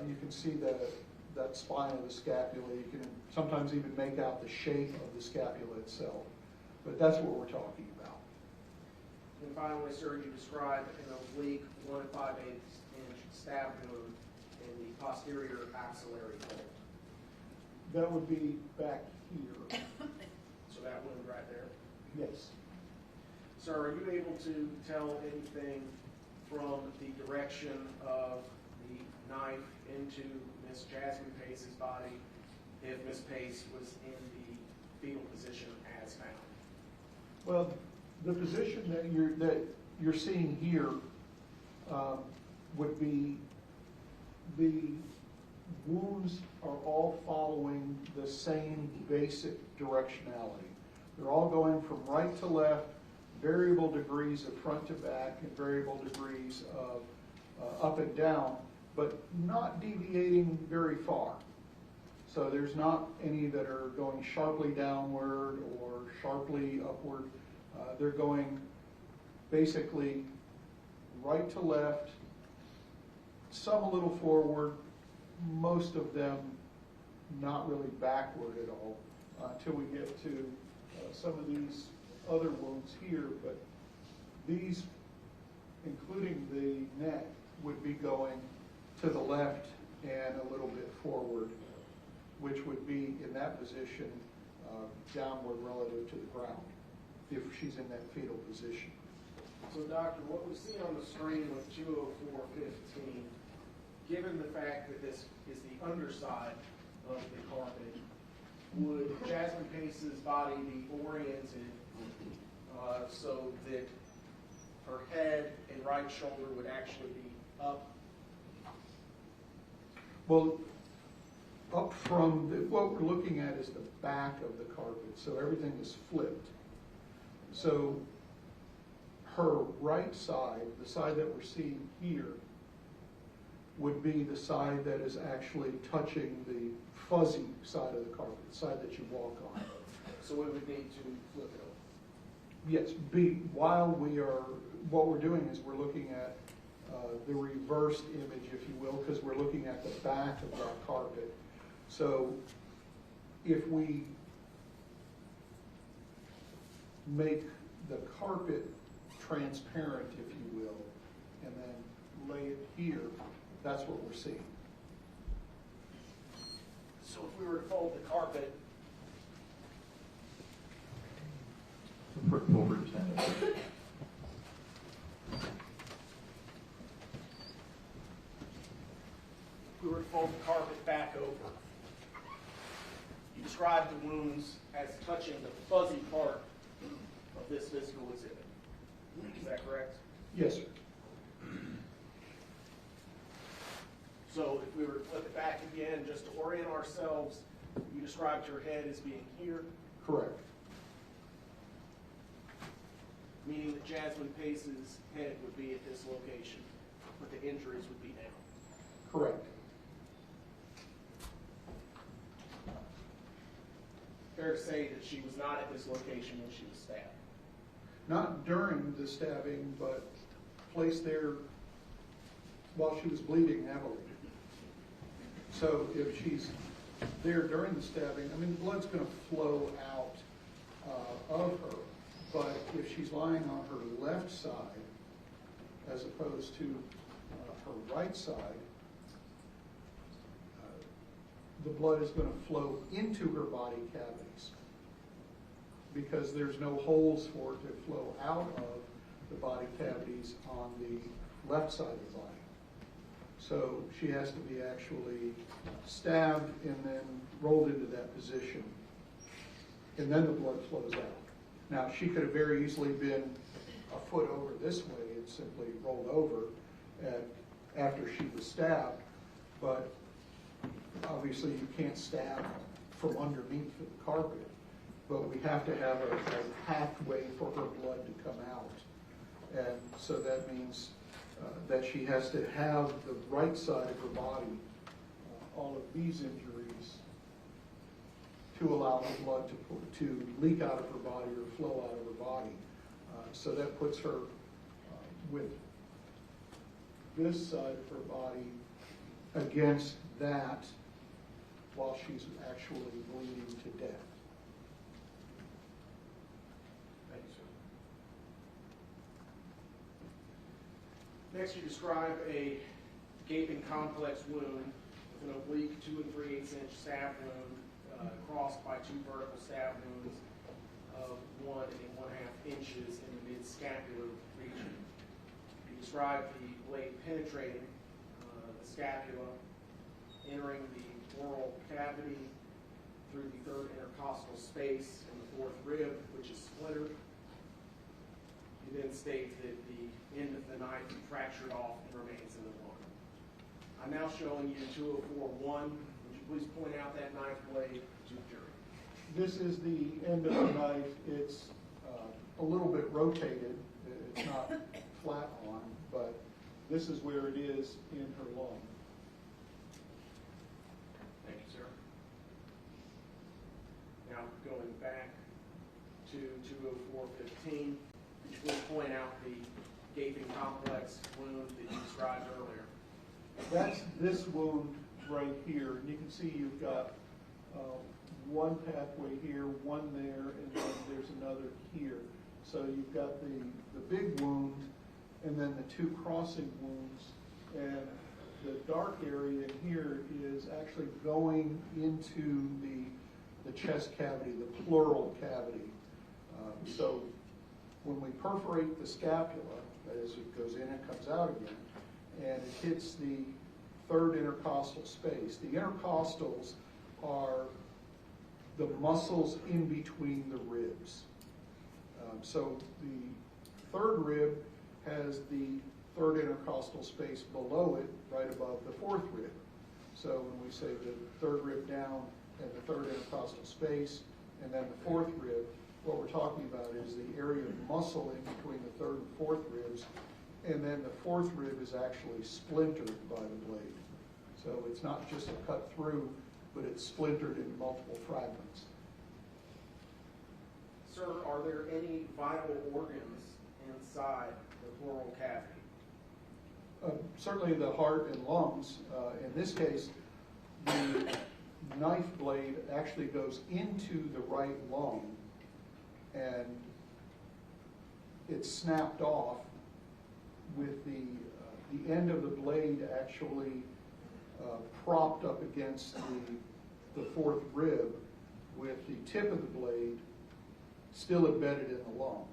You can see that spine of the scapula. You can sometimes even make out the shape of the scapula itself. But that's what we're talking about. And finally, sir, you described an oblique 1 5/8 inch stab wound in the posterior axillary fold. That would be back here. So that wound right there. Yes. Sir, are you able to tell anything from the direction of the knife into Miss Jasmine Pace's body if Miss Pace was in the fetal position as found? Well, the position that you're seeing here would be the wounds are all following the same basic directionality. They're all going from right to left, variable degrees of front to back, and variable degrees of up and down, but not deviating very far. So there's not any that are going sharply downward or sharply upward. They're going basically right to left, some a little forward, most of them not really backward at all, until we get to some of these other wounds here. But these, including the neck, would be going to the left and a little bit forward, which would be in that position downward relative to the ground if she's in that fetal position. So, doctor, what we see on the screen with 204.15, given the fact that this is the underside of the carpet, would Jasmine Pace's body be oriented so that her head and right shoulder would actually be up? Well, up from what we're looking at is the back of the carpet, so everything is flipped. So her right side, the side that we're seeing here, would be the side that is actually touching the fuzzy side of the carpet, the side that you walk on. So we would need to flip it over. Yes, while we are, what we're doing is we're looking at the reversed image, if you will, because we're looking at the back of that carpet. So if we make the carpet transparent, if you will, and then lay it here, that's what we're seeing. So if we were to fold the carpet, Forward, stand up. if we were to fold the carpet back over, you described the wounds as touching the fuzzy part of this physical exhibit. Is that correct? Yes, sir. So if we were to flip it back again, just to orient ourselves, you described your head as being here, Correct. meaning that Jasmine Pace's head would be at this location, but the injuries would be down. Correct. Fair to say that she was not at this location when she was stabbed. Not during the stabbing, but placed there while she was bleeding heavily. So if she's there during the stabbing, I mean, the blood's going to flow out of her. But if she's lying on her left side, as opposed to her right side, the blood is going to flow into her body cavities because there's no holes for it to flow out of the body cavities on the left side of the body. So she has to be actually stabbed and then rolled into that position, and then the blood flows out. Now, she could have very easily been a foot over this way and simply rolled over after she was stabbed, but obviously you can't stab from underneath the carpet, but we have to have a pathway for her blood to come out. And so that means that she has to have the right side of her body, all of these injuries, to allow the blood to leak out of her body or flow out of her body. So that puts her with this side of her body against that while she's actually bleeding to death. Thank you, sir. Next, you describe a gaping complex wound with an oblique 2 3/8 inch stab wound crossed by 2 vertical stab wounds of 1 1/2 inches in the mid-scapular region. He described the blade penetrating the scapula, entering the oral cavity through the third intercostal space and the fourth rib, which is splintered. He then states that the end of the knife fractured off and remains in the lung. I'm now showing you 204-1. Would you please point out that knife blade to the jury? This is the end of the knife. It's a little bit rotated. It's not flat on, but this is where it is in her lung. Thank you, sir. Now, going back to 204-15, could you please point out the gaping complex wound that you described earlier? That's this wound right here. And you can see you've got one pathway here, one there, and then there's another here. So you've got the big wound and then the two crossing wounds. And the dark area here is actually going into the chest cavity, the pleural cavity. So when we perforate the scapula, as it goes in and comes out again, and it hits the third intercostal space. The intercostals are the muscles in between the ribs. So the third rib has the third intercostal space below it, right above the fourth rib. So when we say the third rib down and the third intercostal space, and then the fourth rib, what we're talking about is the area of muscle in between the third and fourth ribs, and then the fourth rib is actually splintered by the blade. So it's not just a cut through, but it's splintered in multiple fragments. Sir, are there any vital organs inside the pleural cavity? Certainly the heart and lungs. In this case, the knife blade actually goes into the right lung, and it's snapped off with the end of the blade actually propped up against the fourth rib, with the tip of the blade still embedded in the lung.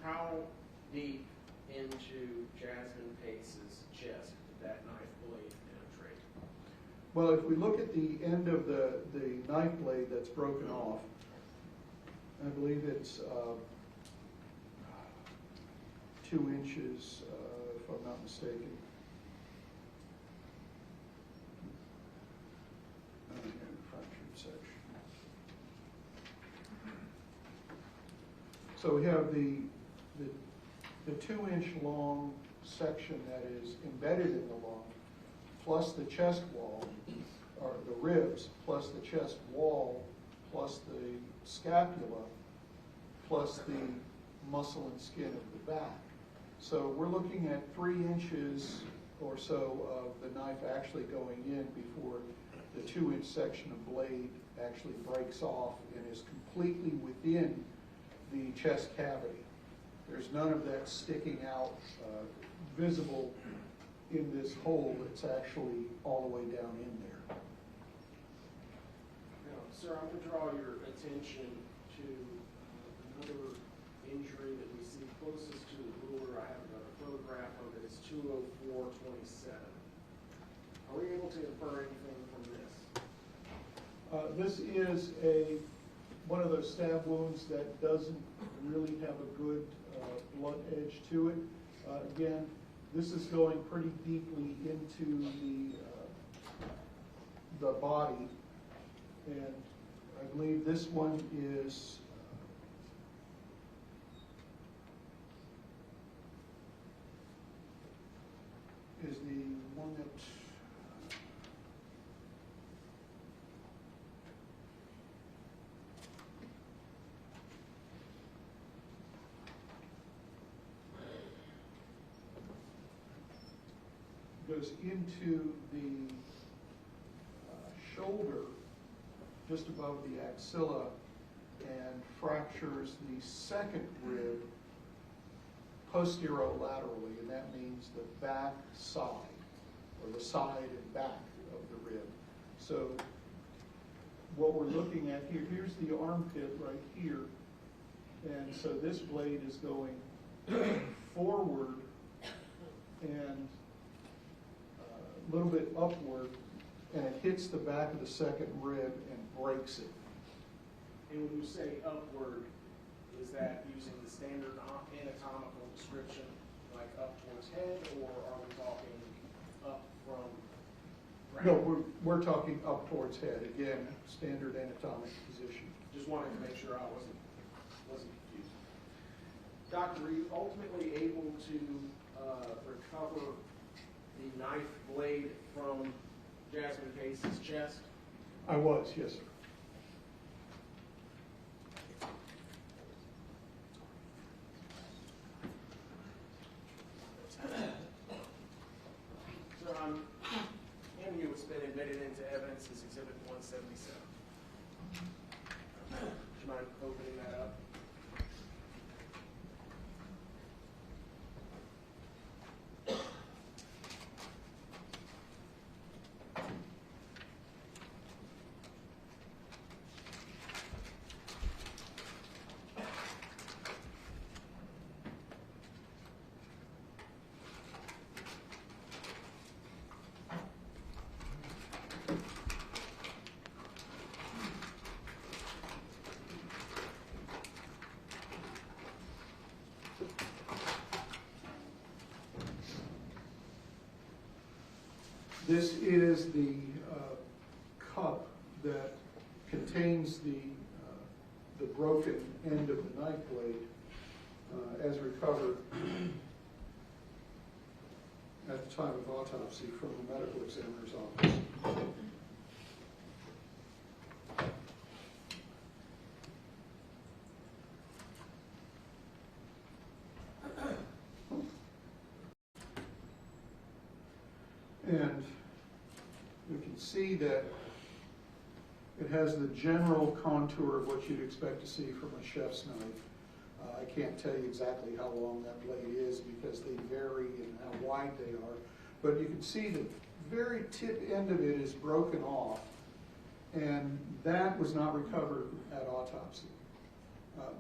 How deep into Jasmine Pace's chest did that knife blade penetrate? Well, if we look at the end of the knife blade that's broken off, I believe it's 2 inches, if I'm not mistaken. Fractured section. So we have the 2-inch long section that is embedded in the lung, plus the chest wall, or the ribs, plus the chest wall, plus the scapula, plus the muscle and skin of the back. So we're looking at 3 inches or so of the knife actually going in before the 2-inch section of blade actually breaks off and is completely within the chest cavity. There's none of that sticking out visible in this hole. It's actually all the way down in there. Now, sir, I'm going to draw your attention to another injury that we see closest to the ruler. I have another photograph of it. It's 204-27. Are we able to infer anything from this? This is one of those stab wounds that doesn't really have a good blunt edge to it. Again, this is going pretty deeply into the body, and I believe this one is the one that goes into the shoulder just above the axilla and fractures the second rib posterolaterally, and that means the back side, or the side and back of the rib. So what we're looking at here, here's the armpit right here. And so this blade is going forward and a little bit upward, and it hits the back of the second rib and breaks it. And when you say upward, is that using the standard anatomical description, like up towards head, or are we talking up from ground? No, we're talking up towards head. Again, standard anatomic position. Just wanted to make sure I wasn't confused. Doctor, were you ultimately able to recover the knife blade from Jasmine Pace's chest? I was, yes, sir. Sir, I'm handing you what's been admitted into evidence as Exhibit 177. Would you mind opening that up? This is the cup that contains the broken end of the knife blade as recovered at the time of autopsy from the medical examiner's office. And you can see that it has the general contour of what you'd expect to see from a chef's knife. I can't tell you exactly how long that blade is because they vary in how wide they are. But you can see the very tip end of it is broken off, and that was not recovered at autopsy.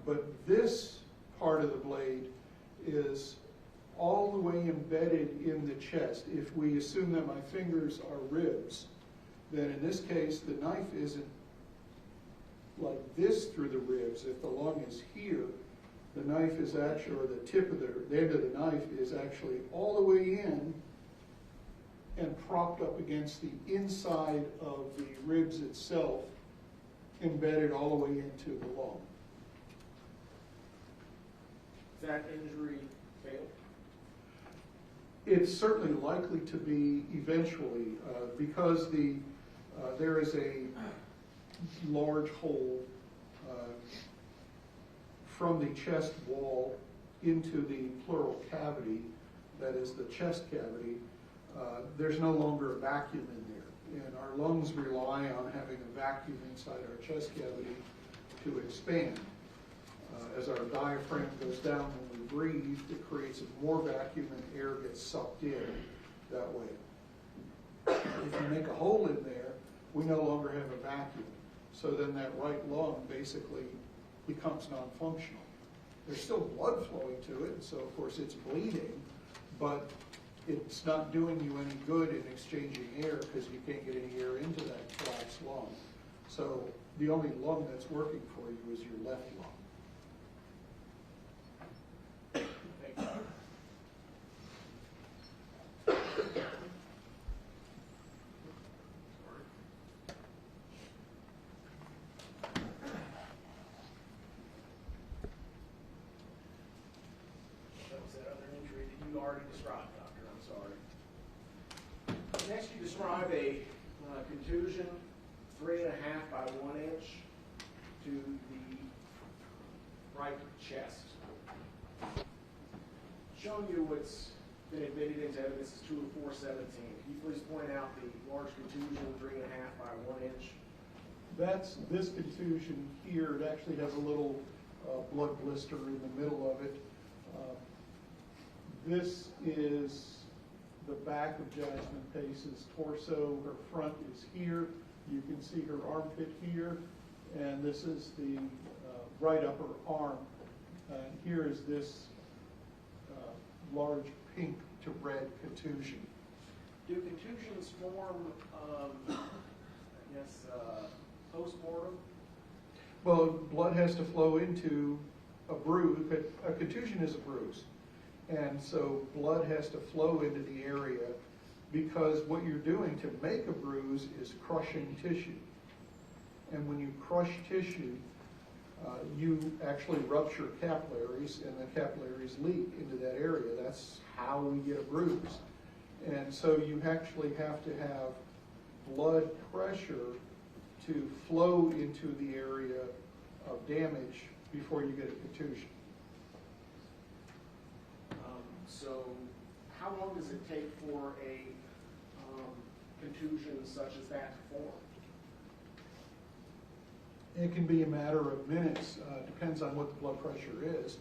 But this part of the blade is all the way embedded in the chest. If we assume that my fingers are ribs, then in this case the knife isn't like this through the ribs. If the lung is here, the knife is actually, or the tip of the end of the knife is actually all the way in and propped up against the inside of the ribs itself, embedded all the way into the lung. Is that injury fatal? It's certainly likely to be eventually because there is a large hole from the chest wall into the pleural cavity, that is the chest cavity. There's no longer a vacuum in there, and our lungs rely on having a vacuum inside our chest cavity to expand. As our diaphragm goes down when we breathe, it creates more vacuum and air gets sucked in that way. If you make a hole in there, we no longer have a vacuum. So then that right lung basically becomes non-functional. There's still blood flowing to it, so of course it's bleeding, but it's not doing you any good in exchanging air because you can't get any air into that collapsed lung. So the only lung that's working for you is your left lung. Thank you. That was that other injury that you already described, Doctor. I'm sorry. Next, you describe a contusion, 3.5 by 1 inch to the right chest. Showing you what's been admitted into evidence is 204-17. Can you please point out the large contusion, 3.5 by 1 inch? That's this contusion here. It actually has a little blood blister in the middle of it. This is the back of Jasmine Pace's torso. Her front is here. You can see her armpit here, and this is the right upper arm. Here is this large pink to red contusion. Do contusions form, I guess, post-mortem? Well, blood has to flow into a bruise. A contusion is a bruise. And so blood has to flow into the area because what you're doing to make a bruise is crushing tissue. And when you crush tissue, you actually rupture capillaries, and the capillaries leak into that area. That's how we get a bruise. And so you actually have to have blood pressure to flow into the area of damage before you get a contusion. So how long does it take for a contusion such as that to form? It can be a matter of minutes, depends on what the blood pressure is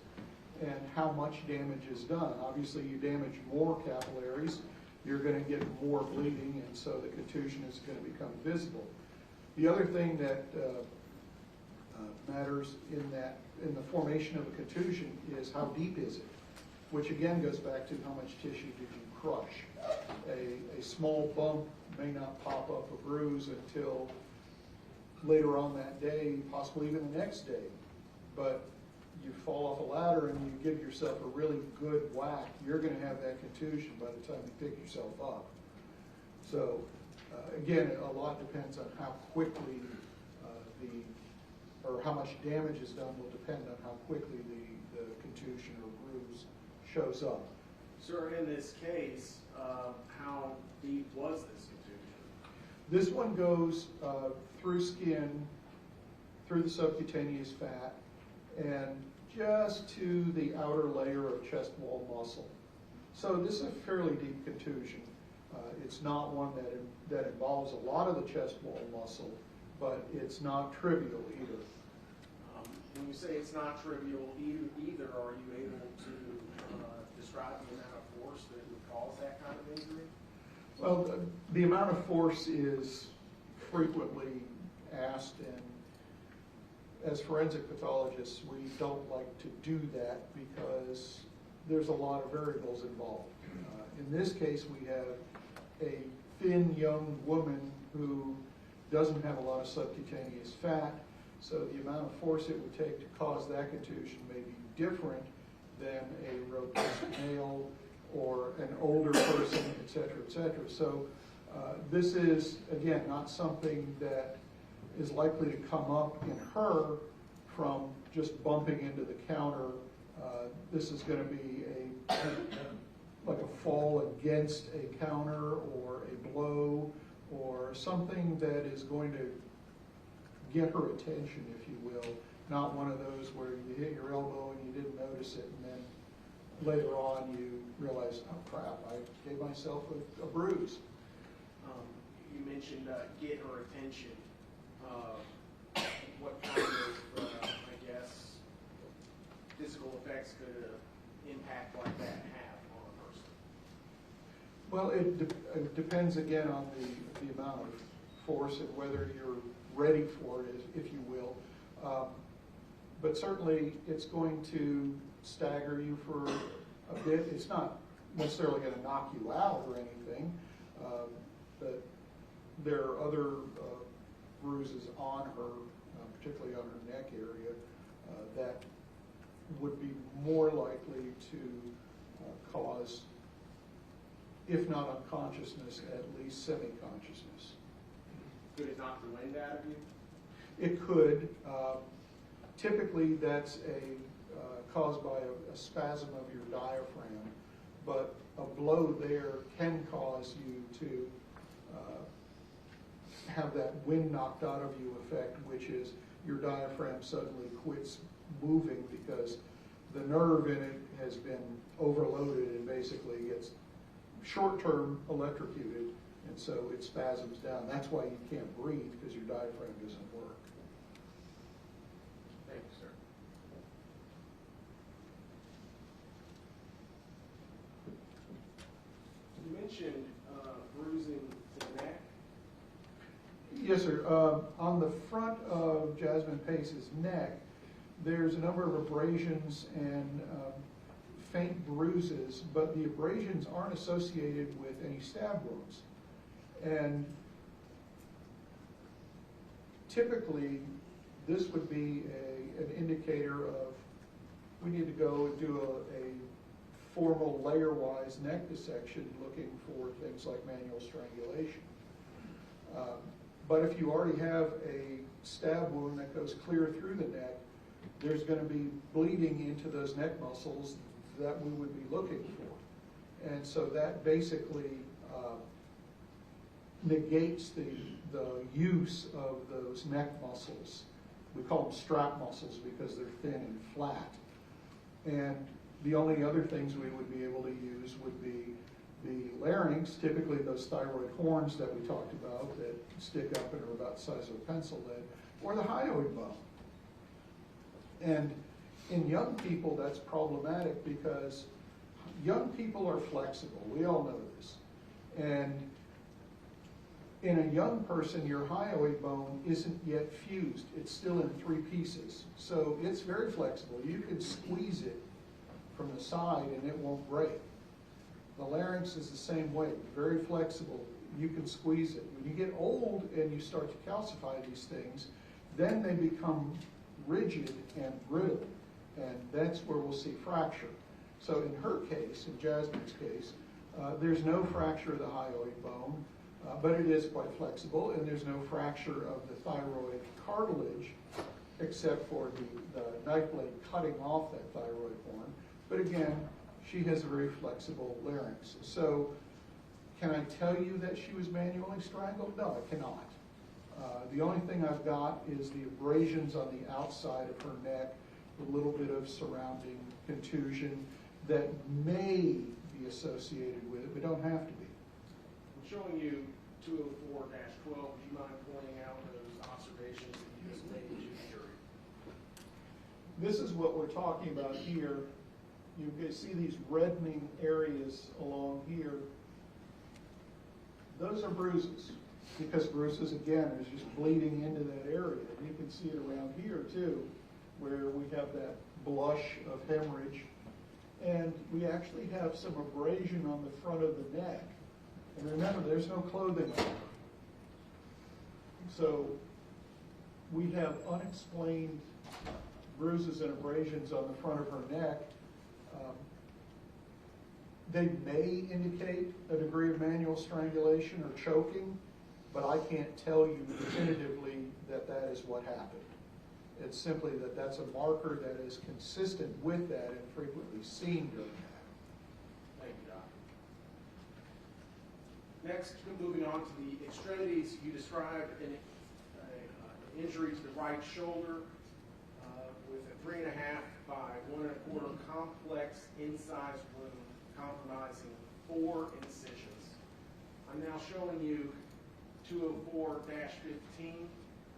and how much damage is done. Obviously, you damage more capillaries, you're going to get more bleeding, and so the contusion is going to become visible. The other thing that matters in the formation of a contusion is how deep is it, which again goes back to how much tissue did you crush. A small bump may not pop up a bruise until later on that day, possibly even the next day. But you fall off a ladder and you give yourself a really good whack, you're going to have that contusion by the time you pick yourself up. So again, a lot depends on how quickly or how much damage is done will depend on how quickly the contusion or bruise shows up. Sir, in this case, how deep was this contusion? This one goes through skin, through the subcutaneous fat, and just to the outer layer of chest wall muscle. So this is a fairly deep contusion. It's not one that involves a lot of the chest wall muscle, but it's not trivial either. When you say it's not trivial either, are you able to describe the amount of force that would cause that kind of injury? Well, the amount of force is frequently asked, and as forensic pathologists, we don't like to do that because there's a lot of variables involved. In this case, we have a thin young woman who doesn't have a lot of subcutaneous fat, so the amount of force it would take to cause that contusion may be different than a robust male or an older person, et cetera, et cetera. So this is, again, not something that is likely to come up in her from just bumping into the counter. This is going to be like a fall against a counter or a blow or something that is going to get her attention, if you will, not one of those where you hit your elbow and you didn't notice it, and then later on you realize, oh crap, I gave myself a bruise. You mentioned get her attention. What kind of, I guess, physical effects could an impact like that have on a person? Well, it depends again on the amount of force and whether you're ready for it, if you will. But certainly it's going to stagger you for a bit. It's not necessarily going to knock you out or anything, but there are other bruises on her, particularly on her neck area, that would be more likely to cause, if not unconsciousness, at least semi-consciousness. Could it knock the wind out of you? It could. Typically, that's caused by a spasm of your diaphragm, but a blow there can cause you to have that wind knocked out of you effect, which is your diaphragm suddenly quits moving because the nerve in it has been overloaded and basically gets short-term electrocuted, and so it spasms down. That's why you can't breathe, because your diaphragm doesn't work. Thank you, sir. You mentioned bruising to the neck. Yes, sir. On the front of Jasmine Pace's neck, there's a number of abrasions and faint bruises, but the abrasions aren't associated with any stab wounds. And typically, this would be an indicator of we need to go and do a formal layer-wise neck dissection looking for things like manual strangulation. But if you already have a stab wound that goes clear through the neck, there's going to be bleeding into those neck muscles that we would be looking for. And so that basically negates the use of those neck muscles. We call them strap muscles because they're thin and flat. And the only other things we would be able to use would be the larynx, typically those thyroid horns that we talked about that stick up and are about the size of a pencil lead, or the hyoid bone. And in young people, that's problematic because young people are flexible. We all know this. And in a young person, your hyoid bone isn't yet fused. It's still in 3 pieces. So it's very flexible. You can squeeze it from the side and it won't break. The larynx is the same way, very flexible. You can squeeze it. When you get old and you start to calcify these things, then they become rigid and brittle. And that's where we'll see fracture. So in her case, in Jasmine's case, there's no fracture of the hyoid bone, but it is quite flexible, and there's no fracture of the thyroid cartilage, except for the knife blade cutting off that thyroid horn. But again, she has a very flexible larynx. So can I tell you that she was manually strangled? No, I cannot. The only thing I've got is the abrasions on the outside of her neck, a little bit of surrounding contusion that may be associated with it, but don't have to be. I'm showing you 204-12. Would you mind pointing out those observations that you just made to the jury? This is what we're talking about here. You can see these reddening areas along here. Those are bruises, because bruises, again, is just bleeding into that area. And you can see it around here, too, where we have that blush of hemorrhage. And we actually have some abrasion on the front of the neck. And remember, there's no clothing on her. So we have unexplained bruises and abrasions on the front of her neck. They may indicate a degree of manual strangulation or choking, but I can't tell you definitively that that is what happened. It's simply that that's a marker that is consistent with that and frequently seen during that. Thank you, Doctor. Next, moving on to the extremities, you described an injury to the right shoulder with a 3.5 by 1.25 complex incised wound compromising 4 incisions. I'm now showing you 204-15.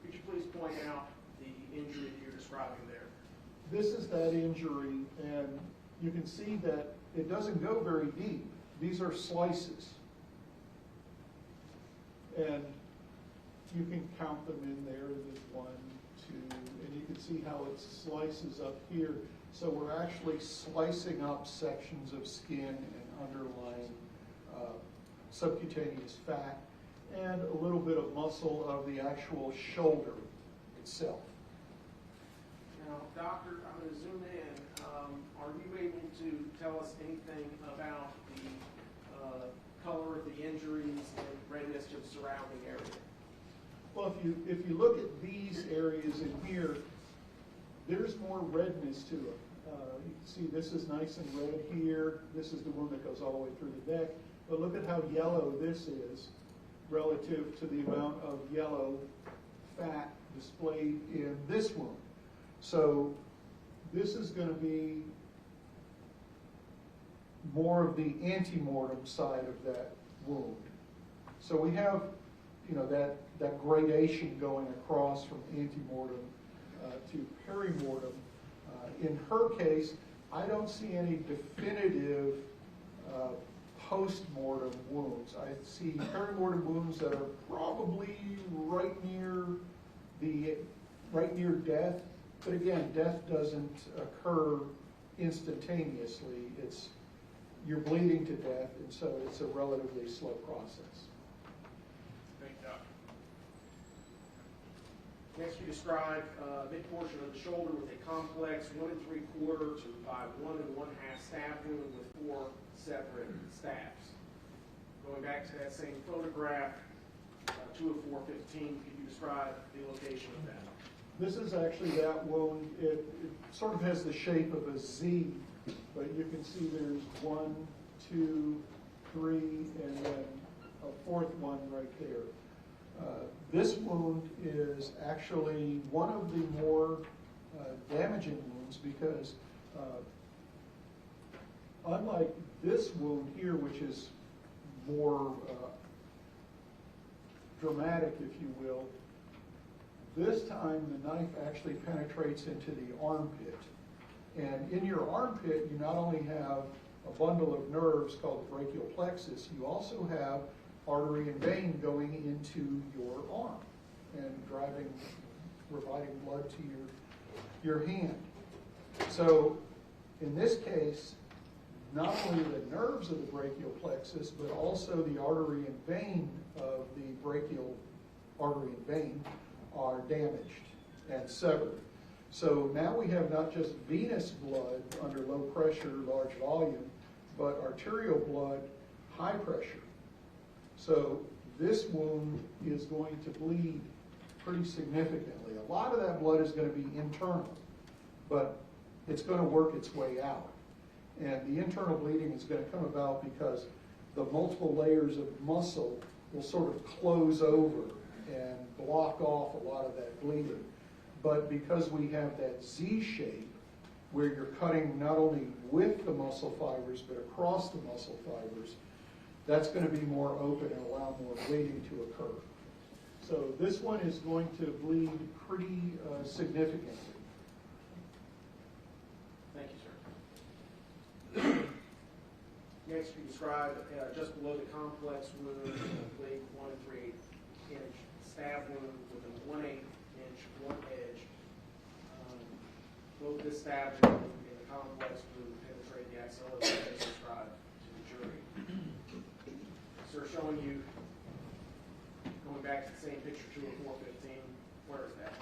Could you please point out the injury that you're describing there? This is that injury, and you can see that it doesn't go very deep. These are slices. And you can count them in there. There's 1, 2, and you can see how it slices up here. So we're actually slicing up sections of skin and underlying subcutaneous fat and a little bit of muscle of the actual shoulder itself. Now, Doctor, I'm going to zoom in. Are you able to tell us anything about the color of the injuries and redness to the surrounding area? Well, if you look at these areas in here, there's more redness to them. You can see this is nice and red here. This is the one that goes all the way through the neck. But look at how yellow this is relative to the amount of yellow fat displayed in this wound. So this is going to be more of the antemortem side of that wound. So we have, that gradation going across from antemortem to perimortem. In her case, I don't see any definitive post-mortem wounds. I see perimortem wounds that are probably right near death, but again, death doesn't occur instantaneously. You're bleeding to death, and so it's a relatively slow process. Thank you, Doctor. Next, you describe mid-portion of the shoulder with a complex 1 3/4 by 1 1/2 stab wound with 4 separate stabs. Going back to that same photograph, 204-15, could you describe the location of that? This is actually that wound. It sort of has the shape of a Z, but you can see there's 1, 2, 3, and then a 4th one right there. This wound is actually one of the more damaging wounds because unlike this wound here, which is more dramatic, if you will, this time the knife actually penetrates into the armpit. And in your armpit, you not only have a bundle of nerves called the brachial plexus, you also have artery and vein going into your arm and providing blood to your hand. So in this case, not only the nerves of the brachial plexus, but also the artery and vein of the brachial artery and vein are damaged and severed. So now we have not just venous blood under low pressure, large volume, but arterial blood, high pressure. So this wound is going to bleed pretty significantly. A lot of that blood is going to be internal, but it's going to work its way out. And the internal bleeding is going to come about because the multiple layers of muscle will sort of close over and block off a lot of that bleeding. But because we have that Z shape, where you're cutting not only with the muscle fibers, but across the muscle fibers, that's going to be more open and allow more bleeding to occur. So this one is going to bleed pretty significantly. Thank you, sir. Next, you describe just below the complex wound, a blade 1 3/8 inch stab wound with a 1/8 inch blunt edge. Both this stab wound and the complex wound penetrate the axilla as described to the jury. Sir, showing you, going back to the same picture, 204-15, where is that?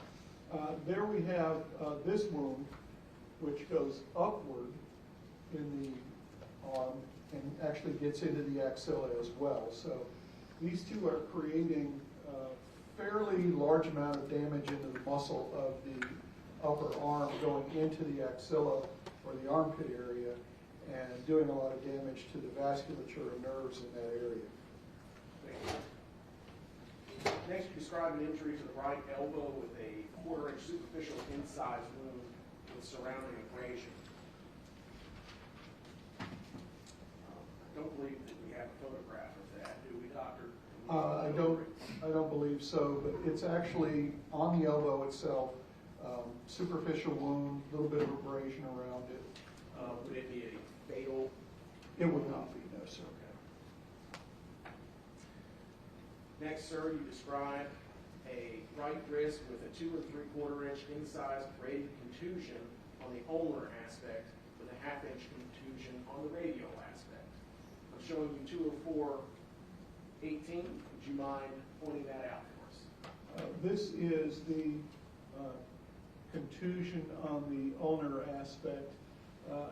There we have this wound, which goes upward in the arm and actually gets into the axilla as well. So these two are creating a fairly large amount of damage into the muscle of the upper arm going into the axilla or the armpit area and doing a lot of damage to the vasculature and nerves in that area. Next, you describe an injury to the right elbow with a 1/4 inch superficial incise wound with surrounding abrasion. I don't believe that we have a photograph of that, do we, Doctor? I don't believe so, but it's actually on the elbow itself, superficial wound, a little bit of abrasion around it. Would it be a fatal? It would not be, no, sir. Next, sir, you describe a right wrist with a 2 3/4 inch incised braided contusion on the ulnar aspect with a 1/2 inch contusion on the radial aspect. I'm showing you 204-18. Would you mind pointing that out for us? This is the contusion on the ulnar aspect.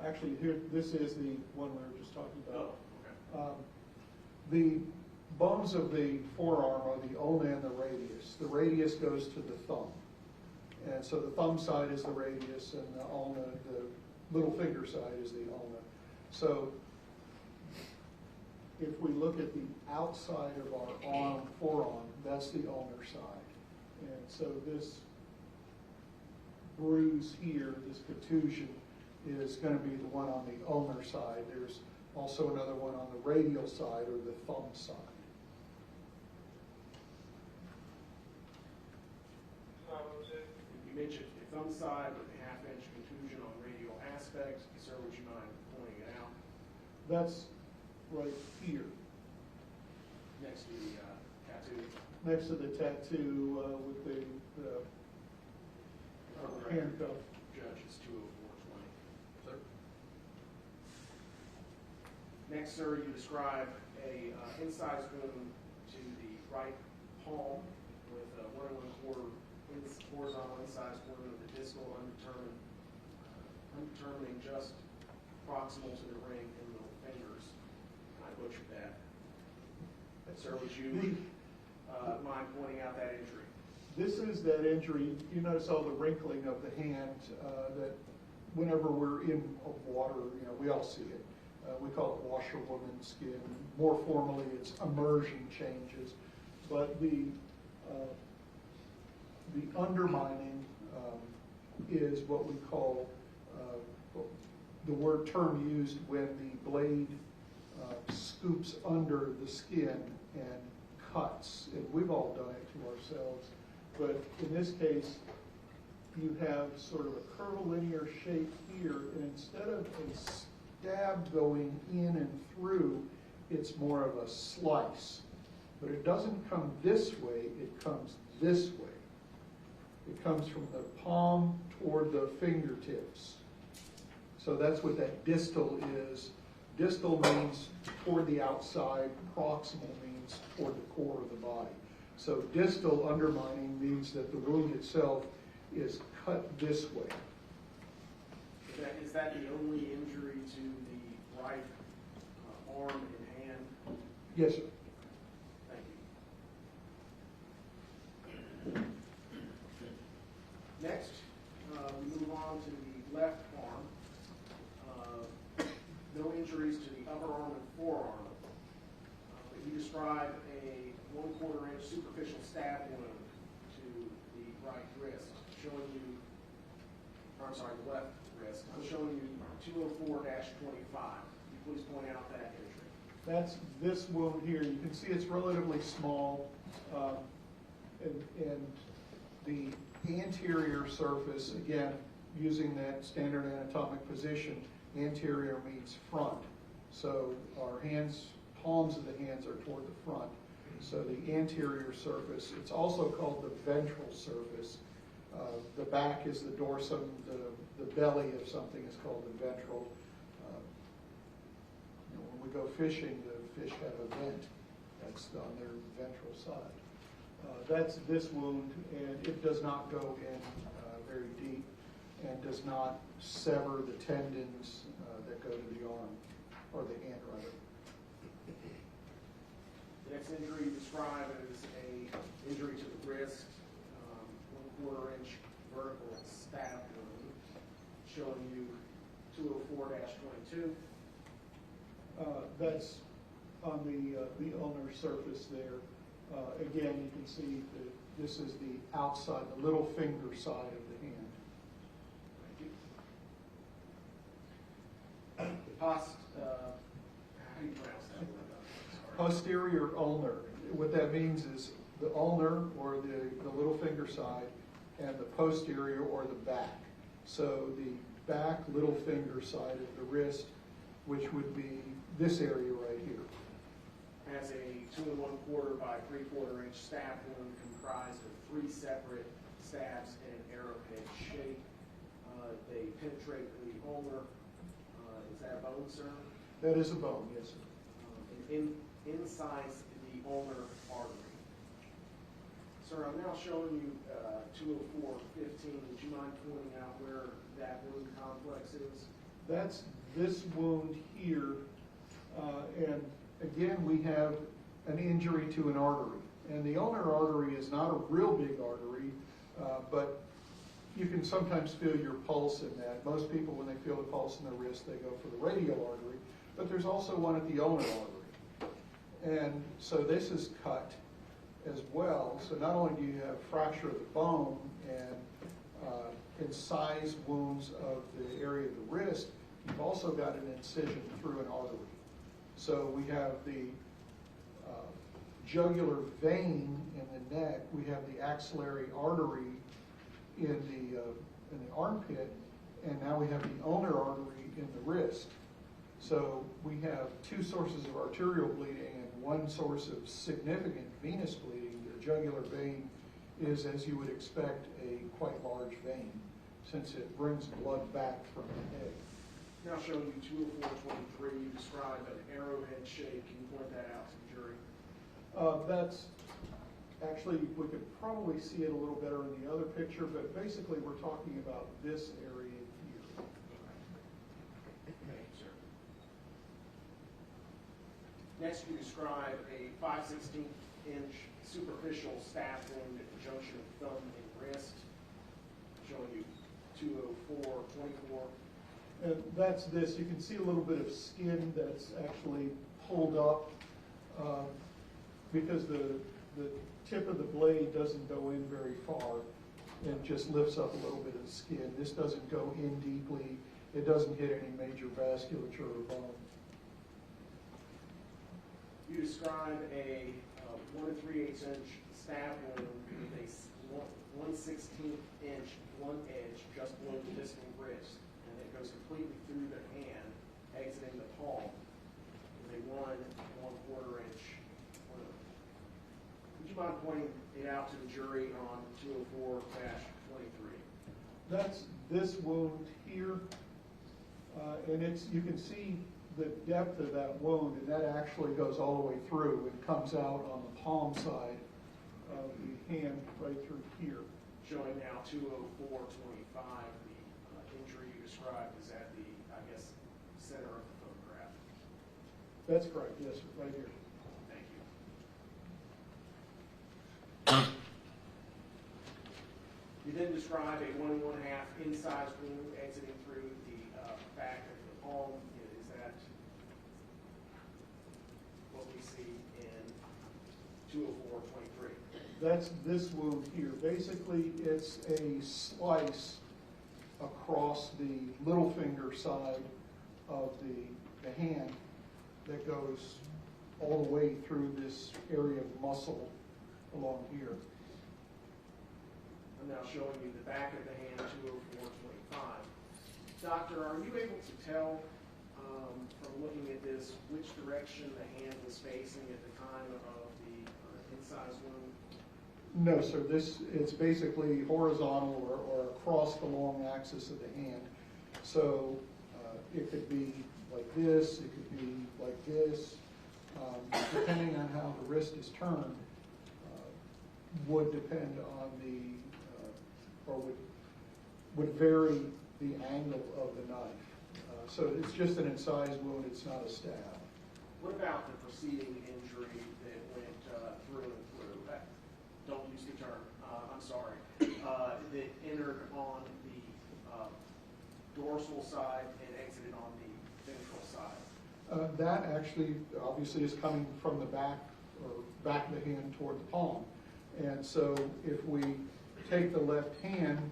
Actually, here, this is the one we were just talking about. Oh, okay. The bones of the forearm are the ulna and the radius. The radius goes to the thumb. And so the thumb side is the radius and the ulna, the little finger side is the ulna. So if we look at the outside of our arm, forearm, that's the ulnar side. And so this bruise here, this contusion, is going to be the one on the ulnar side. There's also another one on the radial side or the thumb side. You mentioned the thumb side with a 1/2 inch contusion on radial aspect. Sir, would you mind pointing it out? That's right here, Next to the tattoo. next to the tattoo with the handcuff. Judge is 20420. Sir? Next, sir, you describe a incised wound to the right palm with a 1 1/4 horizontal incised wound of the distal undetermining just proximal to the ring in the fingers. I butchered that. Sir, would you mind pointing out that injury? This is that injury. You notice all the wrinkling of the hand that whenever we're in water, we all see it. We call it washerwoman skin. More formally, it's immersion changes. But the undermining is what we call the term used when the blade scoops under the skin and cuts. And we've all done it to ourselves. But in this case, you have sort of a curvilinear shape here, and instead of a stab going in and through, it's more of a slice. But it doesn't come this way, it comes this way. It comes from the palm toward the fingertips. So that's what that distal is. Distal means toward the outside, proximal means toward the core of the body. So distal undermining means that the wound itself is cut this way. Is that the only injury to the right arm and hand? Yes, sir. Thank you. Next, we move on to the left arm. No injuries to the upper arm and forearm. But you describe a 1/4 inch superficial stab wound to the right wrist, showing you, the left wrist. I'm showing you 204-25. Can you please point out that injury? That's this wound here. You can see it's relatively small, and the anterior surface, again, using that standard anatomic position, anterior means front. So our hands, palms of the hands are toward the front. So the anterior surface, it's also called the ventral surface. The back is the dorsum, the belly of something is called the ventral. When we go fishing, the fish have a vent. That's on their ventral side. That's this wound, and it does not go in very deep and does not sever the tendons that go to the arm, or the hand rather. The next injury you describe is a injury to the wrist, 1/4 inch vertical stab wound, showing you 204-22. That's on the ulnar surface there. Again, you can see that this is the outside, the little finger side of the hand. Thank you. How do you pronounce that word? Sorry. Posterior ulnar. What that means is the ulnar, or the little finger side, and the posterior, or the back. So the back little finger side of the wrist, which would be this area right here. Has a 2 1/4 by 3/4 inch stab wound comprised of 3 separate stabs in an arrowhead shape. They penetrate the ulnar. Is that a bone, sir? That is a bone, yes, sir. And incise the ulnar artery. Sir, I'm now showing you 204-15. Would you mind pointing out where that wound complex is? That's this wound here, and again, we have an injury to an artery. And the ulnar artery is not a real big artery, but you can sometimes feel your pulse in that. Most people, when they feel the pulse in their wrist, they go for the radial artery, but there's also one at the ulnar artery. And so this is cut as well. So not only do you have fracture of the bone and incised wounds of the area of the wrist, you've also got an incision through an artery. So we have the jugular vein in the neck, we have the axillary artery in the armpit, and now we have the ulnar artery in the wrist. So we have two sources of arterial bleeding and one source of significant venous bleeding. The jugular vein is, as you would expect, a quite large vein, since it brings blood back from the head. Now showing you 204-23, you describe an arrowhead shape. Can you point that out to the jury? That's actually, we could probably see it a little better in the other picture, but basically we're talking about this area here. Thank you, sir. Next, you describe a 5/16" superficial stab wound at the junction of thumb and wrist, showing you 204-24. And that's this. You can see a little bit of skin that's actually pulled up because the tip of the blade doesn't go in very far and just lifts up a little bit of skin. This doesn't go in deeply. It doesn't hit any major vasculature or bone. You describe a 1 3/8" stab wound with a 1/16" blunt edge just below the distal wrist, and it goes completely through the hand, exiting the palm with a 1 1/4" wound. Would you mind pointing it out to the jury on 204-23? That's this wound here, and you can see the depth of that wound, and that actually goes all the way through. It comes out on the palm side of the hand right through here. Showing now 204-25, the injury you described is at the, I guess, center of the photograph. That's correct, yes, sir, right here. Thank you. You then describe a 1 1/2" incised wound exiting through the back of the palm. Is that what we see in 204-23? That's this wound here. Basically, it's a slice across the little finger side of the hand that goes all the way through this area of muscle along here. I'm now showing you the back of the hand, 204-25. Doctor, are you able to tell from looking at this which direction the hand was facing at the time of the incised wound? No, sir. It's basically horizontal or across the long axis of the hand. So it could be like this, it could be like this. Depending on how the wrist is turned, would depend on or would vary the angle of the knife. So it's just an incised wound, it's not a stab. What about the preceding injury that went through and through? Don't use the term, I'm sorry. That entered on the dorsal side and exited on the ventral side? That actually obviously is coming from the back or back of the hand toward the palm. And so if we take the left hand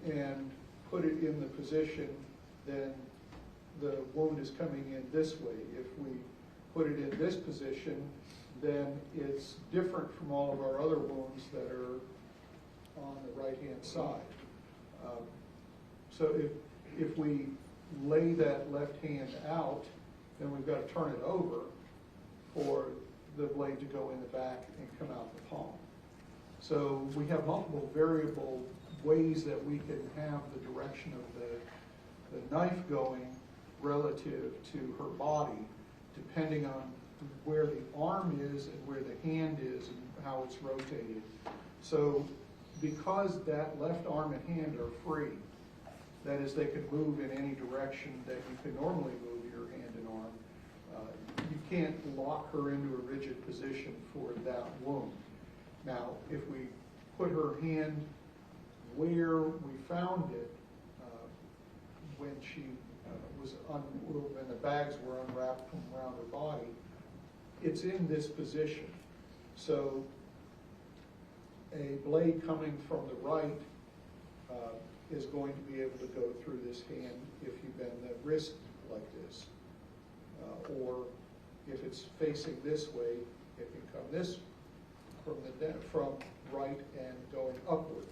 and put it in the position, then the wound is coming in this way. If we put it in this position, then it's different from all of our other wounds that are on the right-hand side. So if we lay that left hand out, then we've got to turn it over for the blade to go in the back and come out the palm. So we have multiple variable ways that we can have the direction of the knife going relative to her body, depending on where the arm is and where the hand is and how it's rotated. So because that left arm and hand are free, that is, they can move in any direction that you can normally move your hand and arm, you can't lock her into a rigid position for that wound. Now, if we put her hand where we found it when she when the bags were unwrapped from around her body, it's in this position. So a blade coming from the right is going to be able to go through this hand if you bend the wrist like this. Or if it's facing this way, it can come this from right and going upward.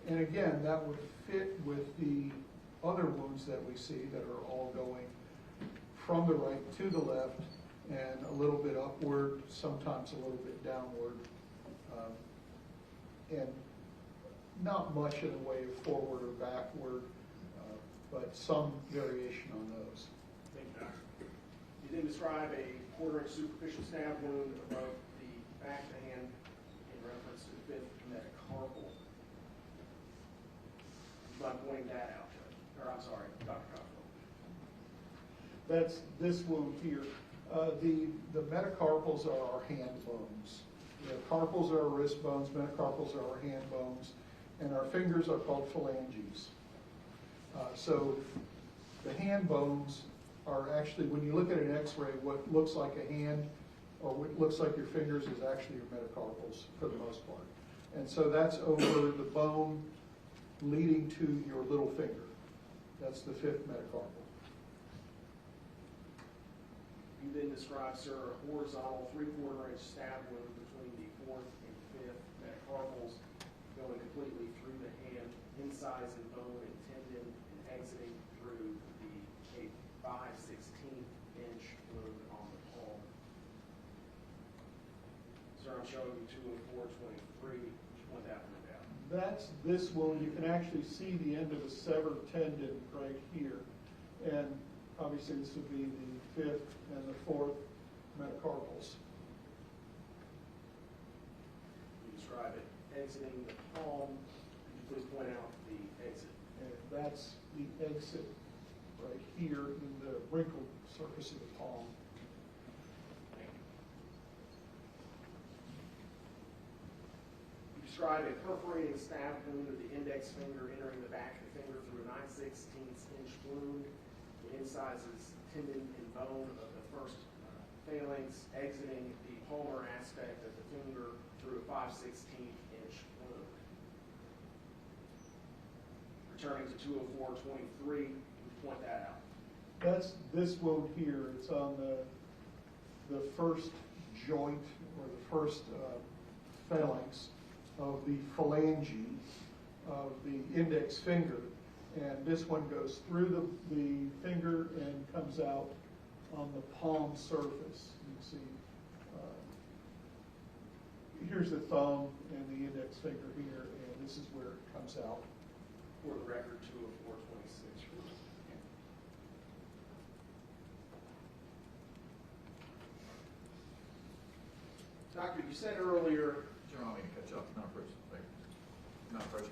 And again, that would fit with the other wounds that we see that are all going from the right to the left and a little bit upward, sometimes a little bit downward. And not much in the way of forward or backward, but some variation on those. Thank you, Doctor. You then describe a quarter-inch superficial stab wound above the back of the hand in reference to the fifth metacarpal. By pointing that out, Judge, or I'm sorry, Dr. Cottrell. That's this wound here. The metacarpals are our hand bones. The carpals are our wrist bones, metacarpals are our hand bones, and our fingers are called phalanges. So the hand bones are actually, when you look at an x-ray, what looks like a hand or what looks like your fingers is actually your metacarpals for the most part. And so that's over the bone leading to your little finger. That's the fifth metacarpal. You then describe, sir, a horizontal 3/4 inch stab wound between the fourth and fifth metacarpals going completely through the hand, incising bone and tendon, and exiting through a 5/16 inch wound on the palm. Sir, I'm showing you 2 and 4/23. Would you point that one out? That's this wound. You can actually see the end of a severed tendon right here. And obviously this would be the fifth and the fourth metacarpals. You describe it exiting the palm. Could you please point out the exit? And that's the exit right here in the wrinkled surface of the palm. Thank you. You describe a perforating stab wound of the index finger entering the back of the finger through a 9/16 inch wound. It incises tendon and bone of the first phalanx, exiting the palmar aspect of the finger through a 5/16 inch wound. Returning to 204/23, would you point that out? That's this wound here. It's on the first joint or the first phalanx of the phalange of the index finger. And this one goes through the finger and comes out on the palm surface. You can see, here's the thumb and the index finger here, and this is where it comes out. For the record, 204/26. Doctor, you said earlier. General, I mean to catch up, not first. Not first.